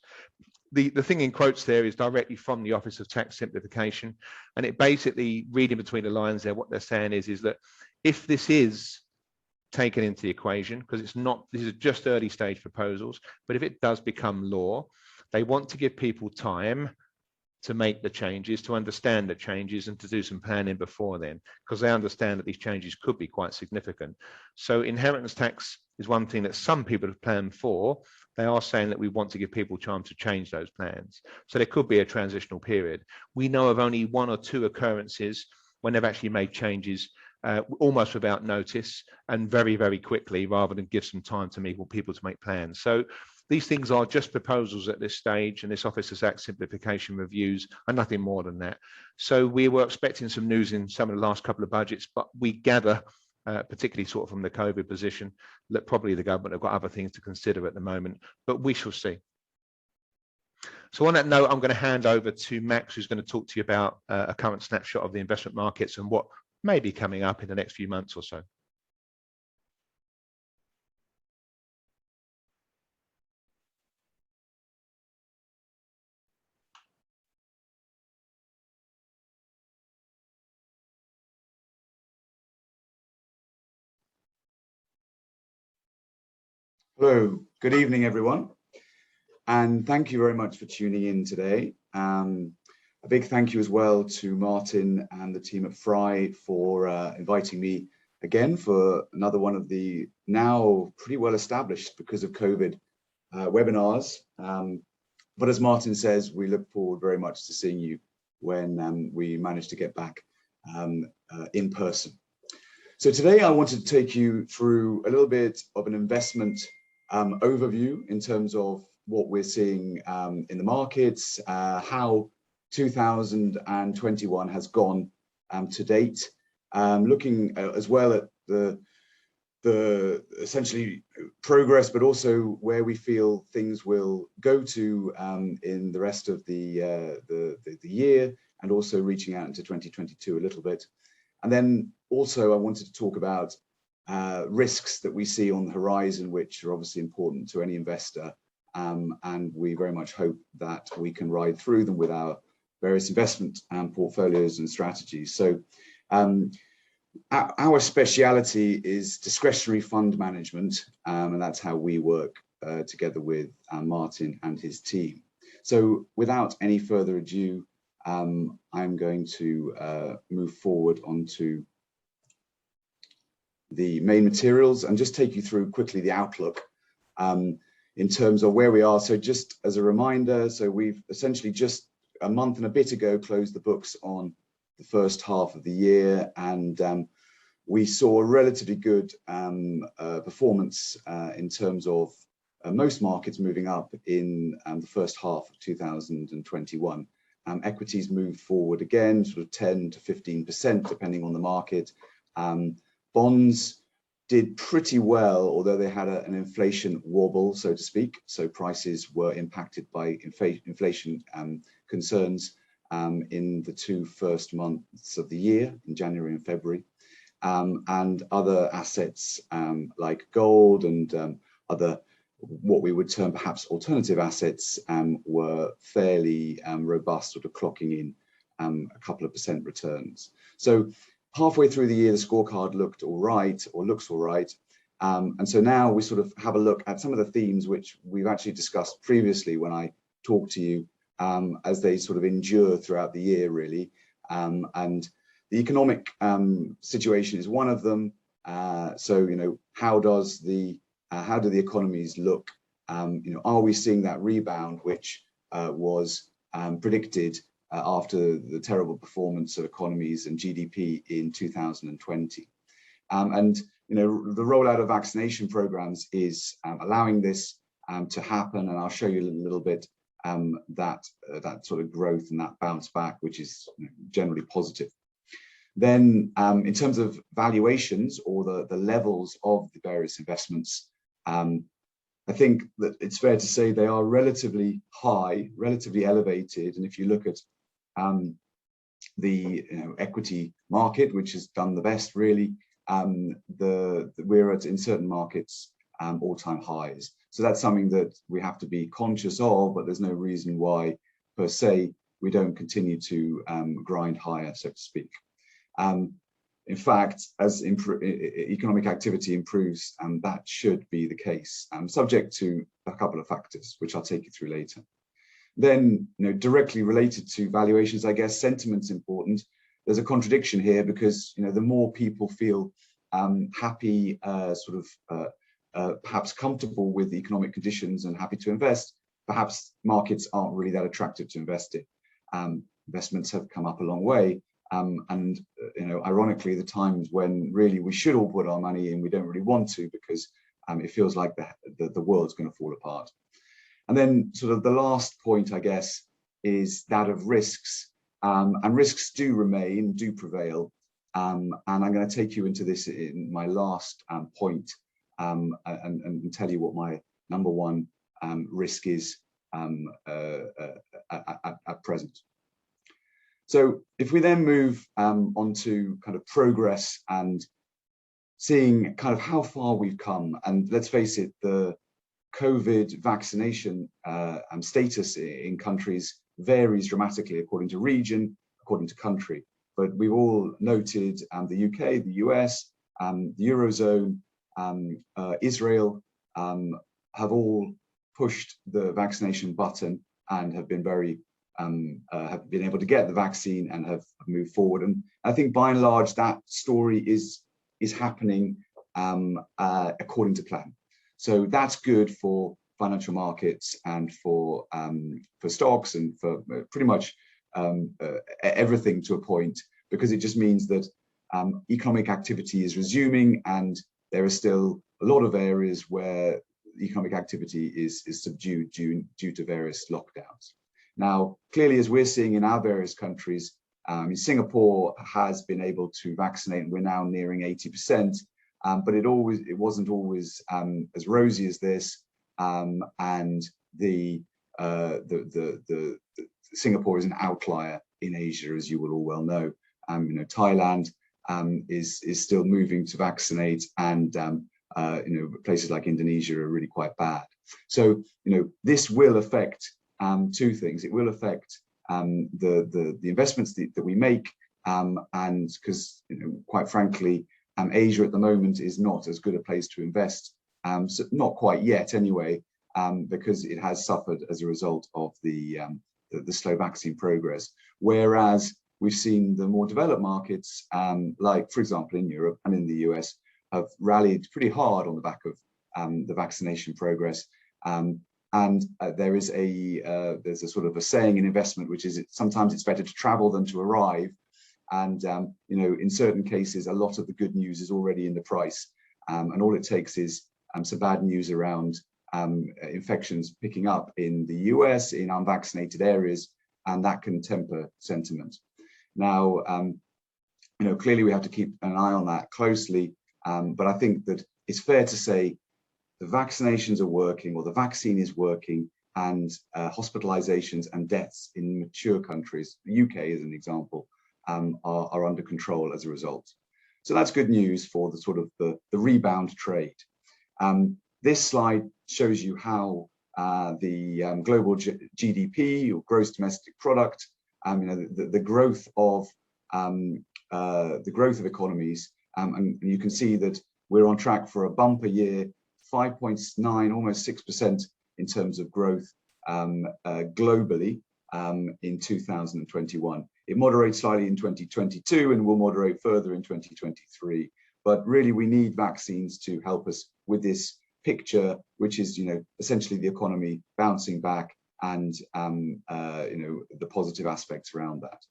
the thing in quotes there is directly from the Office of Tax Simplification, and it basically, reading between the lines there, what they're saying is that if this is taken into the equation, because it's not, this is just early stage proposals, but if it does become law, they want to give people time to make the changes, to understand the changes, and to do some planning before then, because they understand that these changes could be quite significant. So inheritance tax is one thing that some people have planned for. They are saying that we want to give people time to change those plans. So there could be a transitional period. We know of only 1 or 2 occurrences when they've actually made changes almost without notice and very, very quickly, rather than give some time to people to make plans. So these things are just proposals at this stage, and this Office of Tax Simplification reviews are nothing more than that. So we were expecting some news in some of the last couple of budgets, but we gather, particularly sort of from the COVID position, that probably the government have got other things to consider at the moment, but we shall see. So on that note, I'm going to hand over to Max, who's going to talk to you about a current snapshot of the investment markets and what may be coming up in the next few months or so. Hello, good evening, everyone. And thank you very much for tuning in today. A big thank you as well to Martin and the team at Fry for inviting me again for another one of the now pretty well established, because of COVID, webinars. But as Martin says, we look forward very much to seeing you when we manage to get back in person. So today I wanted to take you through a little bit of an investment overview in terms of what we're seeing in the markets, how 2021 has gone to date, looking as well at the essentially progress, but also where we feel things will go to in the rest of the year, and also reaching out into 2022 a little bit. And then also I wanted to talk about risks that we see on the horizon, which are obviously important to any investor, and we very much hope that we can ride through them with our various investment portfolios and strategies. So our speciality is discretionary fund management, and that's how we work together with Martin and his team. So without any further ado, I'm going to move forward onto the main materials and just take you through quickly the outlook in terms of where we are. So just as a reminder, so we've essentially just a month and a bit ago closed the books on the first half of the year, and we saw a relatively good performance in terms of most markets moving up in the first half of 2021. Equities moved forward again, sort of 10 to 15%, depending on the market. Bonds did pretty well, although they had an inflation wobble, so to speak. So prices were impacted by inflation concerns in the 2 first months of the year, in January and February. And other assets like gold and other, what we would term perhaps alternative assets, were fairly robust, sort of clocking in a couple of % returns. So halfway through the year, the scorecard looked all right, or looks all right. And so now we sort of have a look at some of the themes which we've actually discussed previously when I talked to you, as they sort of endure throughout the year, really. And the economic situation is one of them. So, you know, how do the economies look? You know, are we seeing that rebound which was predicted after the terrible performance of economies and GDP in 2020? And you know, the rollout of vaccination programs is allowing this to happen, and I'll show you a little bit that sort of growth and that bounce back, which is generally positive. Then in terms of valuations, or the levels of the various investments, I think that it's fair to say they are relatively high, relatively elevated. And if you look at the equity market, which has done the best, really, we're at, in certain markets, all-time highs. So that's something that we have to be conscious of, but there's no reason why, per se, we don't continue to grind higher, so to speak. In fact, as economic activity improves, that should be the case, subject to a couple of factors, which I'll take you through later. Then, directly related to valuations, I guess sentiment's important. There's a contradiction here because, the more people feel happy, perhaps comfortable with economic conditions and happy to invest, perhaps markets aren't really that attractive to invest in. Investments have come up a long way. And ironically, the times when really we should all put our money in, we don't really want to because it feels like the world's going to fall apart. And then sort of the last point, I guess, is that of risks. And risks do remain, do prevail. And I'm going to take you into this in my last point and tell you what my number one risk is at present. So if we then move on to kind of progress and seeing kind of how far we've come, and let's face it, the COVID vaccination status in countries varies dramatically according to region, according to country. But we've all noted the UK, the US, the Eurozone, Israel have all pushed the vaccination button and have been have been able to get the vaccine and have moved forward. And I think by and large, that story is happening according to plan. So that's good for financial markets and for stocks and for pretty much everything to a point, because it just means that economic activity is resuming, and there are still a lot of areas where economic activity is subdued due to various lockdowns. Now, clearly, as we're seeing in our various countries, Singapore has been able to vaccinate, and we're now nearing 80%. But it wasn't always as rosy as this, and the Singapore is an outlier in Asia, as you will all well know. Thailand is still moving to vaccinate, and places like Indonesia are really quite bad. So this will affect two things. It will affect the investments that we make, and because quite frankly, Asia at the moment is not as good a place to invest, so not quite yet anyway, because it has suffered as a result of the slow vaccine progress. Whereas we've seen the more developed markets, like for example in Europe and in the US, have rallied pretty hard on the back of the vaccination progress. There's a sort of a saying in investment, which is sometimes it's better to travel than to arrive. And in certain cases, a lot of the good news is already in the price, and all it takes is some bad news around infections picking up in the US in unvaccinated areas, and that can temper sentiment. Now, clearly we have to keep an eye on that closely, but I think that it's fair to say the vaccinations are working, or the vaccine is working, and hospitalizations and deaths in mature countries, the UK as an example, are under control as a result. So that's good news for the sort of the rebound trade. This slide shows you how the global GDP, or gross domestic product, the growth of economies, and you can see that we're on track for a bumper year, 5.9, almost 6% in terms of growth globally in 2021. It moderates slightly in 2022 and will moderate further in 2023. But really, we need vaccines to help us with this picture, which is, essentially the economy bouncing back and, the positive aspects around that.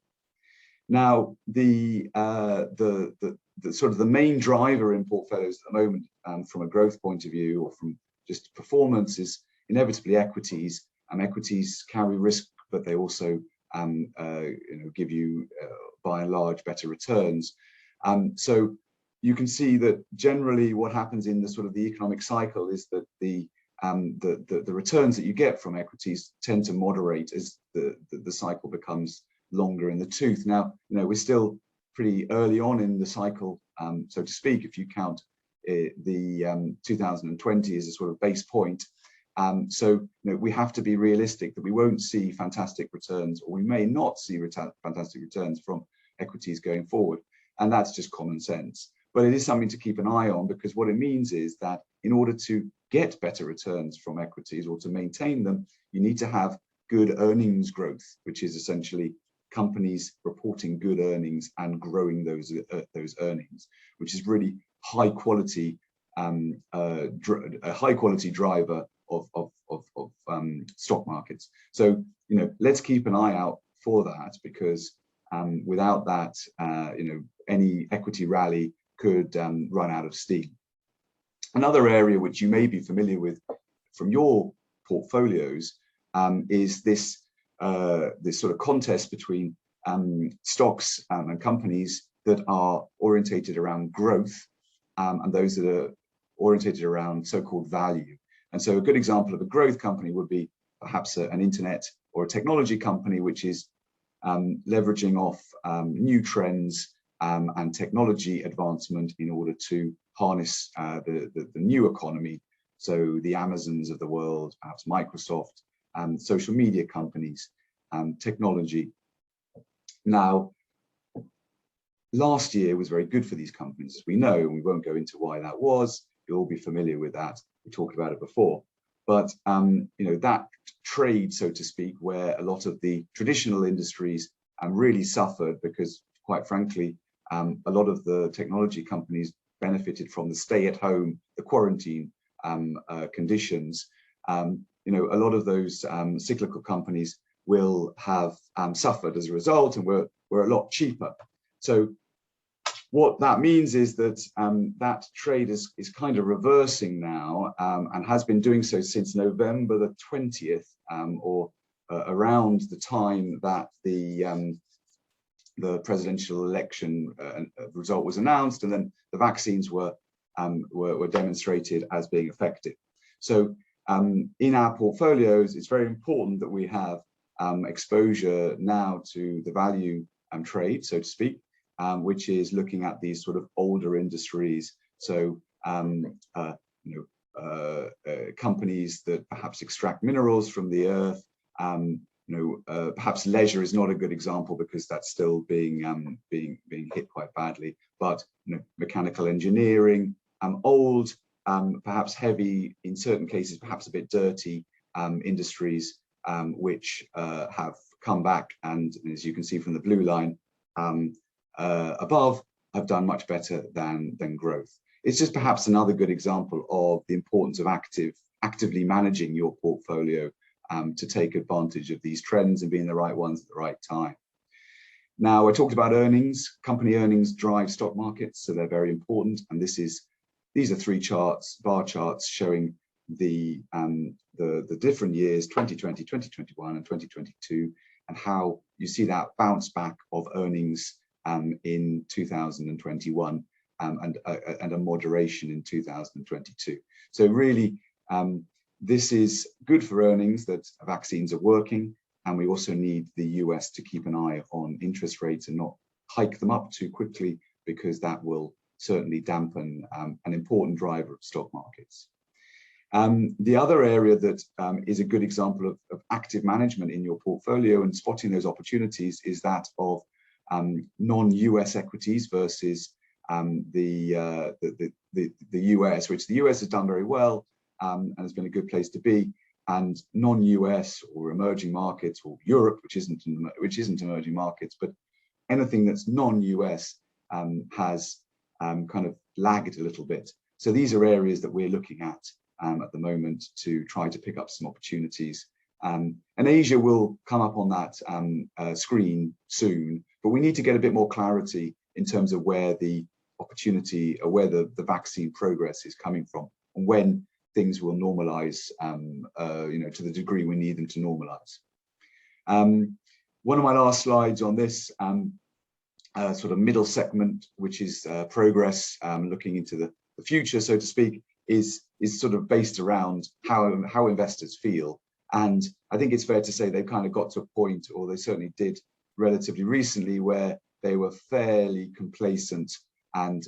Now, the sort of the main driver in portfolios at the moment, from a growth point of view or from just performance, is inevitably equities. Equities carry risk, but they also give you, by and large, better returns. So you can see that generally what happens in the sort of the economic cycle is that the returns that you get from equities tend to moderate as the cycle becomes longer in the tooth. Now, we're still pretty early on in the cycle, so to speak, if you count the 2020 is a sort of base point. So we have to be realistic that we won't see fantastic returns, or we may not see fantastic returns from equities going forward. And that's just common sense. But it is something to keep an eye on, because what it means is that in order to get better returns from equities or to maintain them, you need to have good earnings growth, which is essentially companies reporting good earnings and growing those earnings, which is really high quality, a high quality driver of stock markets. So let's keep an eye out for that, because without that, any equity rally could run out of steam. Another area which you may be familiar with from your portfolios is this sort of contest between stocks and companies that are orientated around growth and those that are orientated around so-called value. And so a good example of a growth company would be perhaps an internet or a technology company, which is leveraging off new trends and technology advancement in order to harness the new economy. So the Amazons of the world, perhaps Microsoft, social media companies, technology. Now, last year was very good for these companies, as we know, and we won't go into why that was. You'll all be familiar with that. We talked about it before. But that trade, so to speak, where a lot of the traditional industries really suffered because, quite frankly, a lot of the technology companies benefited from the stay-at-home, the quarantine conditions. A lot of those cyclical companies will have suffered as a result, and we're a lot cheaper. So what that means is that that trade is kind of reversing now, and has been doing so since November the 20th, or around the time that the presidential election result was announced, and then the vaccines were demonstrated as being effective. So in our portfolios, it's very important that we have exposure now to the value trade, so to speak, which is looking at these sort of older industries. So companies that perhaps extract minerals from the earth. Perhaps leisure is not a good example because that's still being hit quite badly. But mechanical engineering, old, perhaps heavy, in certain cases, perhaps a bit dirty industries, which have come back, and as you can see from the blue line above, have done much better than growth. It's just perhaps another good example of the importance of actively managing your portfolio to take advantage of these trends and being the right ones at the right time. Now, I talked about earnings. Company earnings drive stock markets, so they're very important. And these are three bar charts showing the different years, 2020, 2021, and 2022, and how you see that bounce back of earnings in 2021 and a moderation in 2022. So really, this is good for earnings that vaccines are working, and we also need the US to keep an eye on interest rates and not hike them up too quickly, because that will certainly dampen an important driver of stock markets. The other area that is a good example of active management in your portfolio and spotting those opportunities is that of non-US equities versus the US, which the US has done very well and has been a good place to be, and non-US or emerging markets, or Europe, which isn't emerging markets, but anything that's non-US has kind of lagged a little bit. So these are areas that we're looking at the moment to try to pick up some opportunities. And Asia will come up on that screen soon, but we need to get a bit more clarity in terms of where the opportunity, or where the vaccine progress is coming from, and when things will normalize, to the degree we need them to normalize. One of my last slides on this sort of middle segment, which is progress, looking into the future, so to speak, is sort of based around how investors feel. And I think it's fair to say they've kind of got to a point, or they certainly did relatively recently, where they were fairly complacent and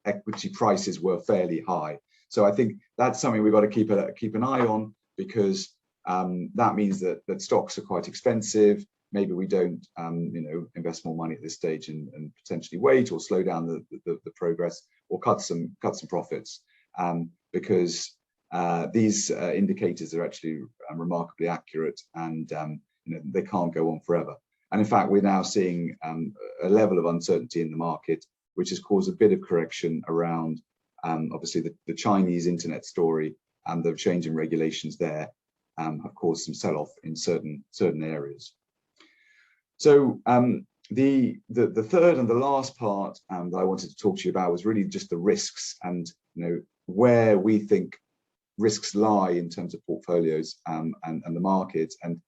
equity prices were fairly high. So I think that's something we've got to keep an eye on, because that means that stocks are quite expensive. Maybe we don't invest more money at this stage and potentially wait or slow down the progress, or cut some profits, because these indicators are actually remarkably accurate, and they can't go on forever. And in fact, we're now seeing a level of uncertainty in the market, which has caused a bit of correction around obviously the Chinese internet story, and the change in regulations there have caused some sell-off in certain areas. So the third and the last part that I wanted to talk to you about was really just the risks, and where we think risks lie in terms of portfolios and the market. And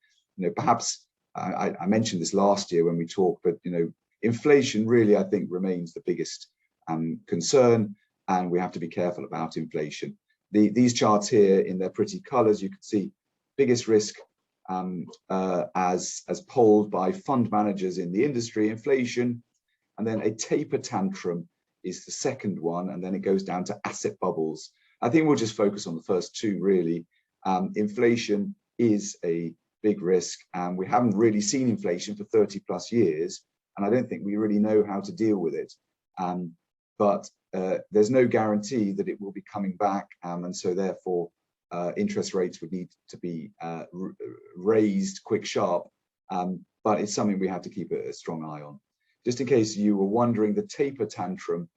perhaps I mentioned this last year when we talked, but inflation really, I think, remains the biggest concern, and we have to be careful about inflation. These charts here in their pretty colors, you can see biggest risk as polled by fund managers in the industry, inflation, and then a taper tantrum is the second one, and then it goes down to asset bubbles. I think we'll just focus on the first two, really. Inflation is a big risk, and we haven't really seen inflation for 30 plus years, and I don't think we really know how to deal with it. But there's no guarantee that it will be coming back, and so therefore interest rates would need to be raised quick, sharp, but it's something we have to keep a strong eye on. Just in case you were wondering, the taper tantrum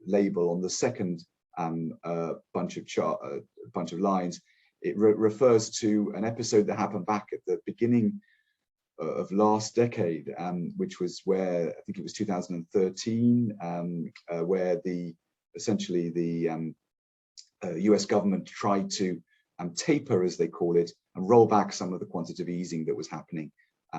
label on the second bunch of lines, it refers to an episode that happened back at the beginning of last decade, which was where, I think it was 2013, where essentially the US government tried to taper, as they call it, and roll back some of the quantitative easing that was happening,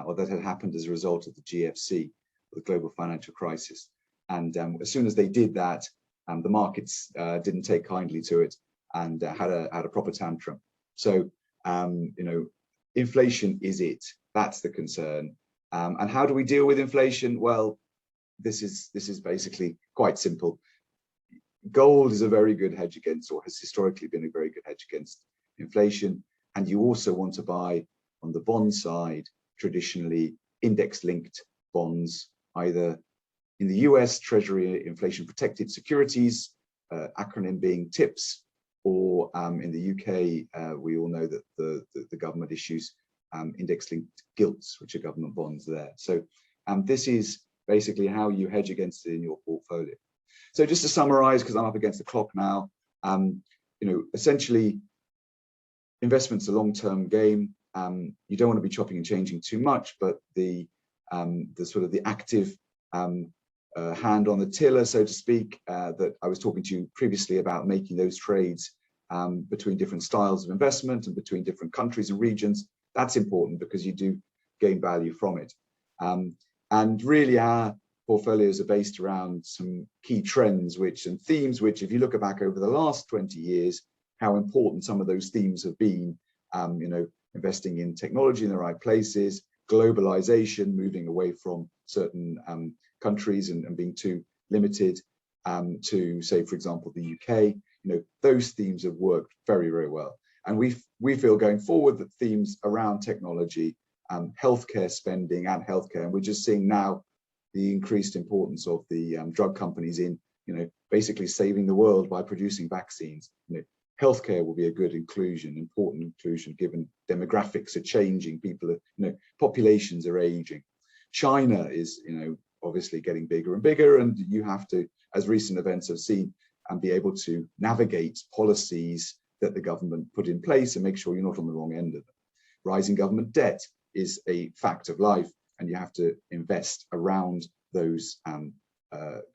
or that had happened as a result of the GFC, the global financial crisis. And as soon as they did that, the markets didn't take kindly to it, and had a proper tantrum. So inflation is it. That's the concern. And how do we deal with inflation? Well, this is basically quite simple. Gold is a very good hedge against, or has historically been a very good hedge against inflation. And you also want to buy, on the bond side, traditionally index-linked bonds, either in the US Treasury inflation protected securities, acronym being TIPS, or in the UK, we all know that the government issues index-linked gilts, which are government bonds there. So this is basically how you hedge against it in your portfolio. So just to summarize, because I'm up against the clock now, essentially, investment's a long-term game. You don't want to be chopping and changing too much, but the sort of the active hand on the tiller, so to speak, that I was talking to you previously about, making those trades between different styles of investment and between different countries and regions, that's important because you do gain value from it. And really, our portfolios are based around some key trends and themes, which, if you look back over the last 20 years, how important some of those themes have been, investing in technology in the right places, globalization, moving away from certain countries and being too limited to, say, for example, the UK. Those themes have worked very, very well. And we feel going forward that themes around technology, healthcare spending and healthcare, and we're just seeing now the increased importance of the drug companies in, basically saving the world by producing vaccines. Healthcare will be a good inclusion, important inclusion, given demographics are changing, populations are aging. China is, obviously getting bigger and bigger, and you have to, as recent events have seen, be able to navigate policies that the government put in place and make sure you're not on the wrong end of them. Rising government debt is a fact of life, and you have to invest around those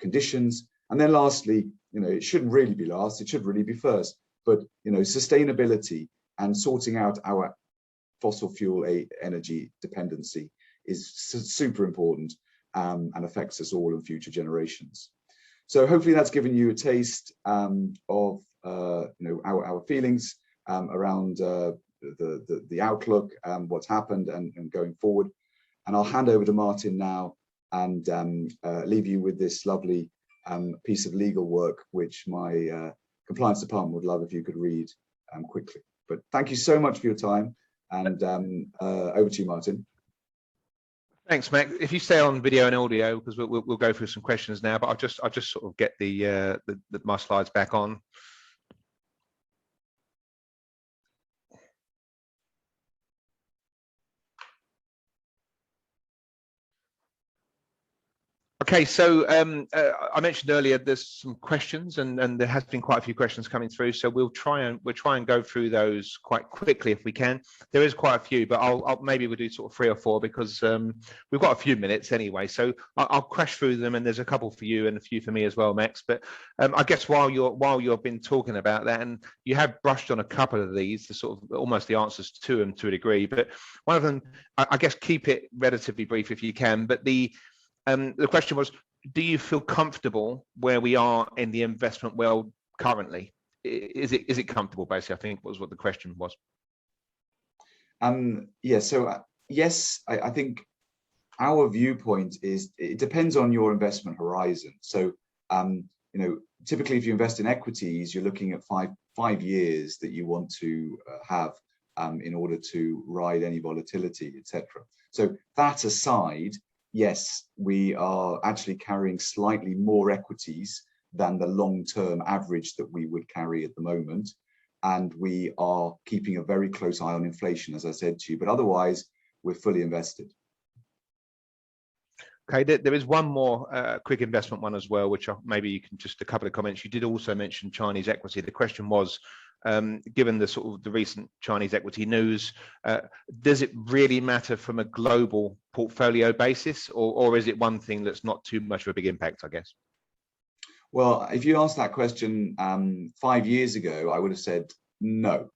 conditions. And then lastly, it shouldn't really be last, it should really be first, but sustainability and sorting out our fossil fuel energy dependency is super important, and affects us all and future generations. So hopefully that's given you a taste of our feelings around the outlook, what's happened and going forward. And I'll hand over to Martin now and leave you with this lovely piece of legal work, which my compliance department would love if you could read quickly. But thank you so much for your time, and over to you, Martin. Thanks, Mac. If you stay on video and audio, because we'll go through some questions now, but I'll just sort of get my slides back on. Okay, so I mentioned earlier there's some questions, and there has been quite a few questions coming through. So we'll try and go through those quite quickly if we can. There is quite a few, but maybe we'll do sort of 3 or 4 because we've got a few minutes anyway. So I'll crash through them, and there's a couple for you and a few for me as well, Max. But I guess while you've been talking about that, and you have brushed on a couple of these, the sort of almost the answers to them to a degree. But one of them, I guess, keep it relatively brief if you can. But the question was, do you feel comfortable where we are in the investment world currently? Is it comfortable, basically, I think was what the question was. Yeah, so yes, I think our viewpoint is it depends on your investment horizon. So, typically if you invest in equities, you're looking at five years that you want to have in order to ride any volatility, etc. So that aside, yes, we are actually carrying slightly more equities than the long-term average that we would carry at the moment. And we are keeping a very close eye on inflation, as I said to you, but otherwise we're fully invested. Okay, there is one more quick investment one as well, which maybe you can just a couple of comments. You did also mention Chinese equity. The question was, given the sort of the recent Chinese equity news, does it really matter from a global portfolio basis, or is it one thing that's not too much of a big impact, I guess? Well, if you asked that question 5 years ago, I would have said no.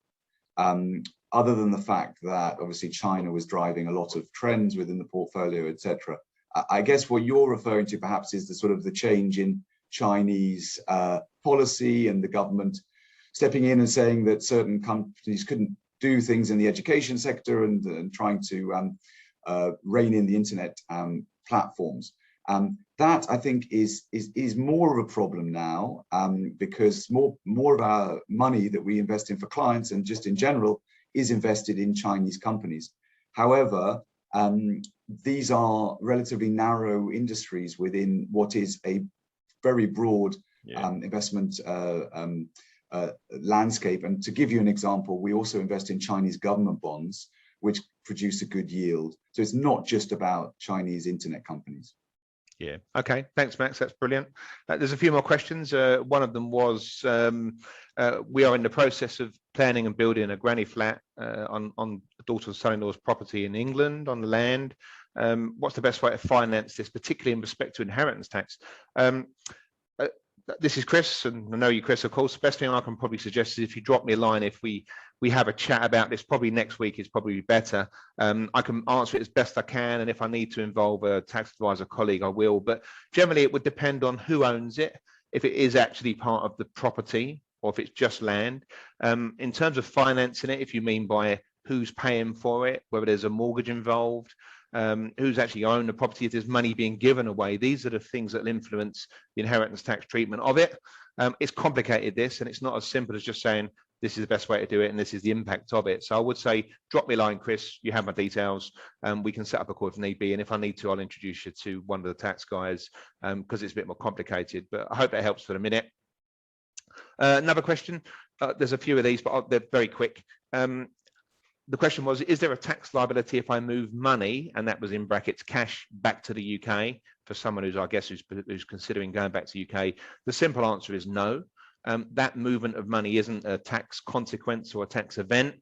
Other than the fact that obviously China was driving a lot of trends within the portfolio, etc. I guess what you're referring to perhaps is the sort of the change in Chinese policy and the government stepping in and saying that certain companies couldn't do things in the education sector and trying to rein in the internet platforms. That I think is more of a problem now because more of our money that we invest in for clients and just in general is invested in Chinese companies. However, these are relatively narrow industries within what is a very broad investment landscape. And to give you an example, we also invest in Chinese government bonds, which produce a good yield. So it's not just about Chinese internet companies. Yeah. Okay. Thanks, Max. That's brilliant. There's a few more questions. One of them was, we are in the process of planning and building a granny flat on a daughter's son-in-law's property in England on the land. What's the best way to finance this, particularly in respect to inheritance tax? This is Chris, and I know you, Chris, of course. The best thing I can probably suggest is if you drop me a line, if we have a chat about this, probably next week is probably better. I can answer it as best I can, and if I need to involve a tax advisor colleague, I will. But generally, it would depend on who owns it, if it is actually part of the property, or if it's just land. In terms of financing it, if you mean by who's paying for it, whether there's a mortgage involved, who's actually owned the property, if there's money being given away, these are the things that will influence the inheritance tax treatment of it. It's complicated, this, and it's not as simple as just saying this is the best way to do it and this is the impact of it. So I would say drop me a line, Chris. You have my details. We can set up a call if need be, and if I need to, I'll introduce you to one of the tax guys because it's a bit more complicated, but I hope that helps for a minute. Another question. There's a few of these, but they're very quick. The question was, is there a tax liability if I move money, and that was in brackets cash, back to the UK for someone who's, I guess, who's considering going back to UK? The simple answer is no. That movement of money isn't a tax consequence or a tax event.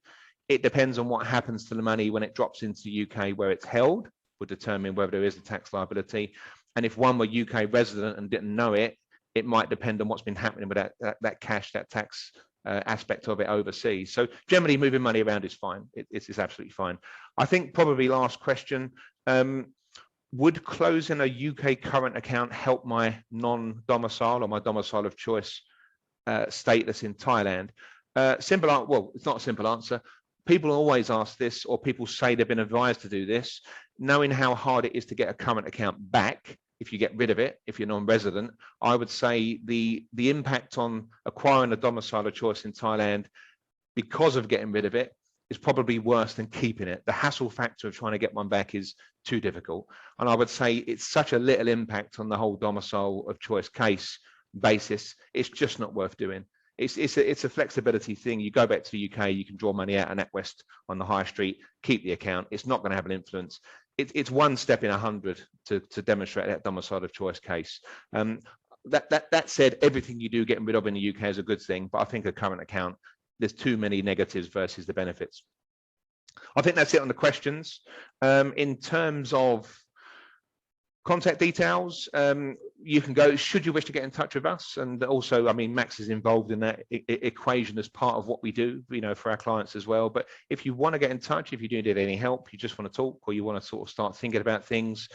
It depends on what happens to the money when it drops into the UK where it's held, would determine whether there is a tax liability. And if one were UK resident and didn't know it, it might depend on what's been happening with that cash, that tax aspect of it overseas. So generally moving money around is fine. It's absolutely fine. I think probably last question, would closing a UK current account help my non-domicile or my domicile of choice status in Thailand? Well, it's not a simple answer. People always ask this, or people say they've been advised to do this. knowing how hard it is to get a current account back if you get rid of it, if you're non-resident, I would say the impact on acquiring a domicile of choice in Thailand because of getting rid of it is probably worse than keeping it. The hassle factor of trying to get one back is too difficult. And I would say it's such a little impact on the whole domicile of choice case basis, it's just not worth doing. It's a flexibility thing. You go back to the UK, you can draw money out of NatWest on the high street, keep the account. It's not going to have an influence. It's one step in 100 to demonstrate that domicile of choice case. That said, everything you do getting rid of in the UK is a good thing, but I think a current account, there's too many negatives versus the benefits. I think that's it on the questions. In terms of contact details, you can go, should you wish to get in touch with us. And also, I mean, Max is involved in that equation as part of what we do, you know, for our clients as well. But if you want to get in touch, if you do need any help, you just want to talk, or you want to sort of start thinking about things,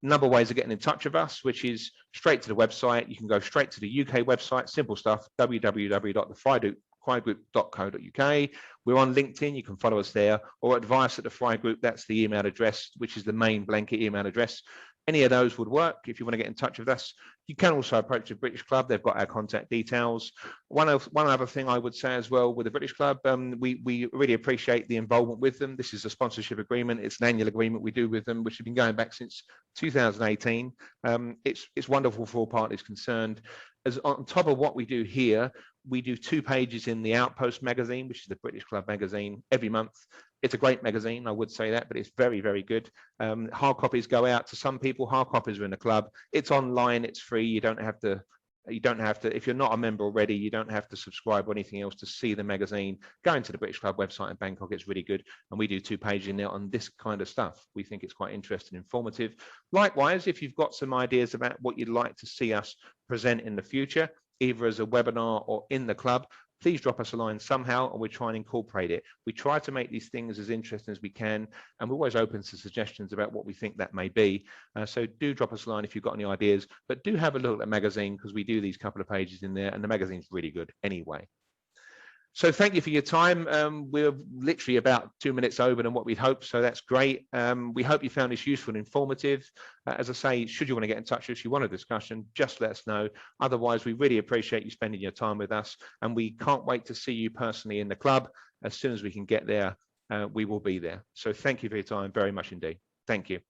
number of ways of getting in touch with us, which is straight to the website. You can go straight to the UK website, simple stuff, www.thefrygroup.co.uk. We're on LinkedIn, you can follow us there, or advice at the Fry Group, that's the email address, which is the main blanket email address. Any of those would work if you want to get in touch with us. You can also approach the British Club. They've got our contact details. One other thing I would say as well with the British Club, we really appreciate the involvement with them. This is a sponsorship agreement. It's an annual agreement we do with them, which has been going back since 2018. It's wonderful for all parties concerned. As on top of what we do here, we do 2 pages in the Outpost magazine, which is the British Club magazine, every month. It's a great magazine, I would say that, but it's very, very good. Hard copies go out to some people. Hard copies are in the club. It's online, it's free. You don't have to, if you're not a member already, you don't have to subscribe or anything else to see the magazine. Go into the British Club website in Bangkok, it's really good. And we do 2 pages in there on this kind of stuff. We think it's quite interesting and informative. Likewise, if you've got some ideas about what you'd like to see us present in the future, either as a webinar or in the club, please drop us a line somehow, and we'll try and incorporate it. We try to make these things as interesting as we can, and we're always open to suggestions about what we think that may be. So do drop us a line if you've got any ideas, but do have a look at the magazine, because we do these couple of pages in there, and the magazine's really good anyway. So thank you for your time. We're literally about 2 minutes over than what we'd hoped, so that's great. We hope you found this useful and informative. As I say, should you want to get in touch with us, you want a discussion, just let us know. Otherwise, we really appreciate you spending your time with us, and we can't wait to see you personally in the club. As soon as we can get there, we will be there. So thank you for your time very much indeed. Thank you.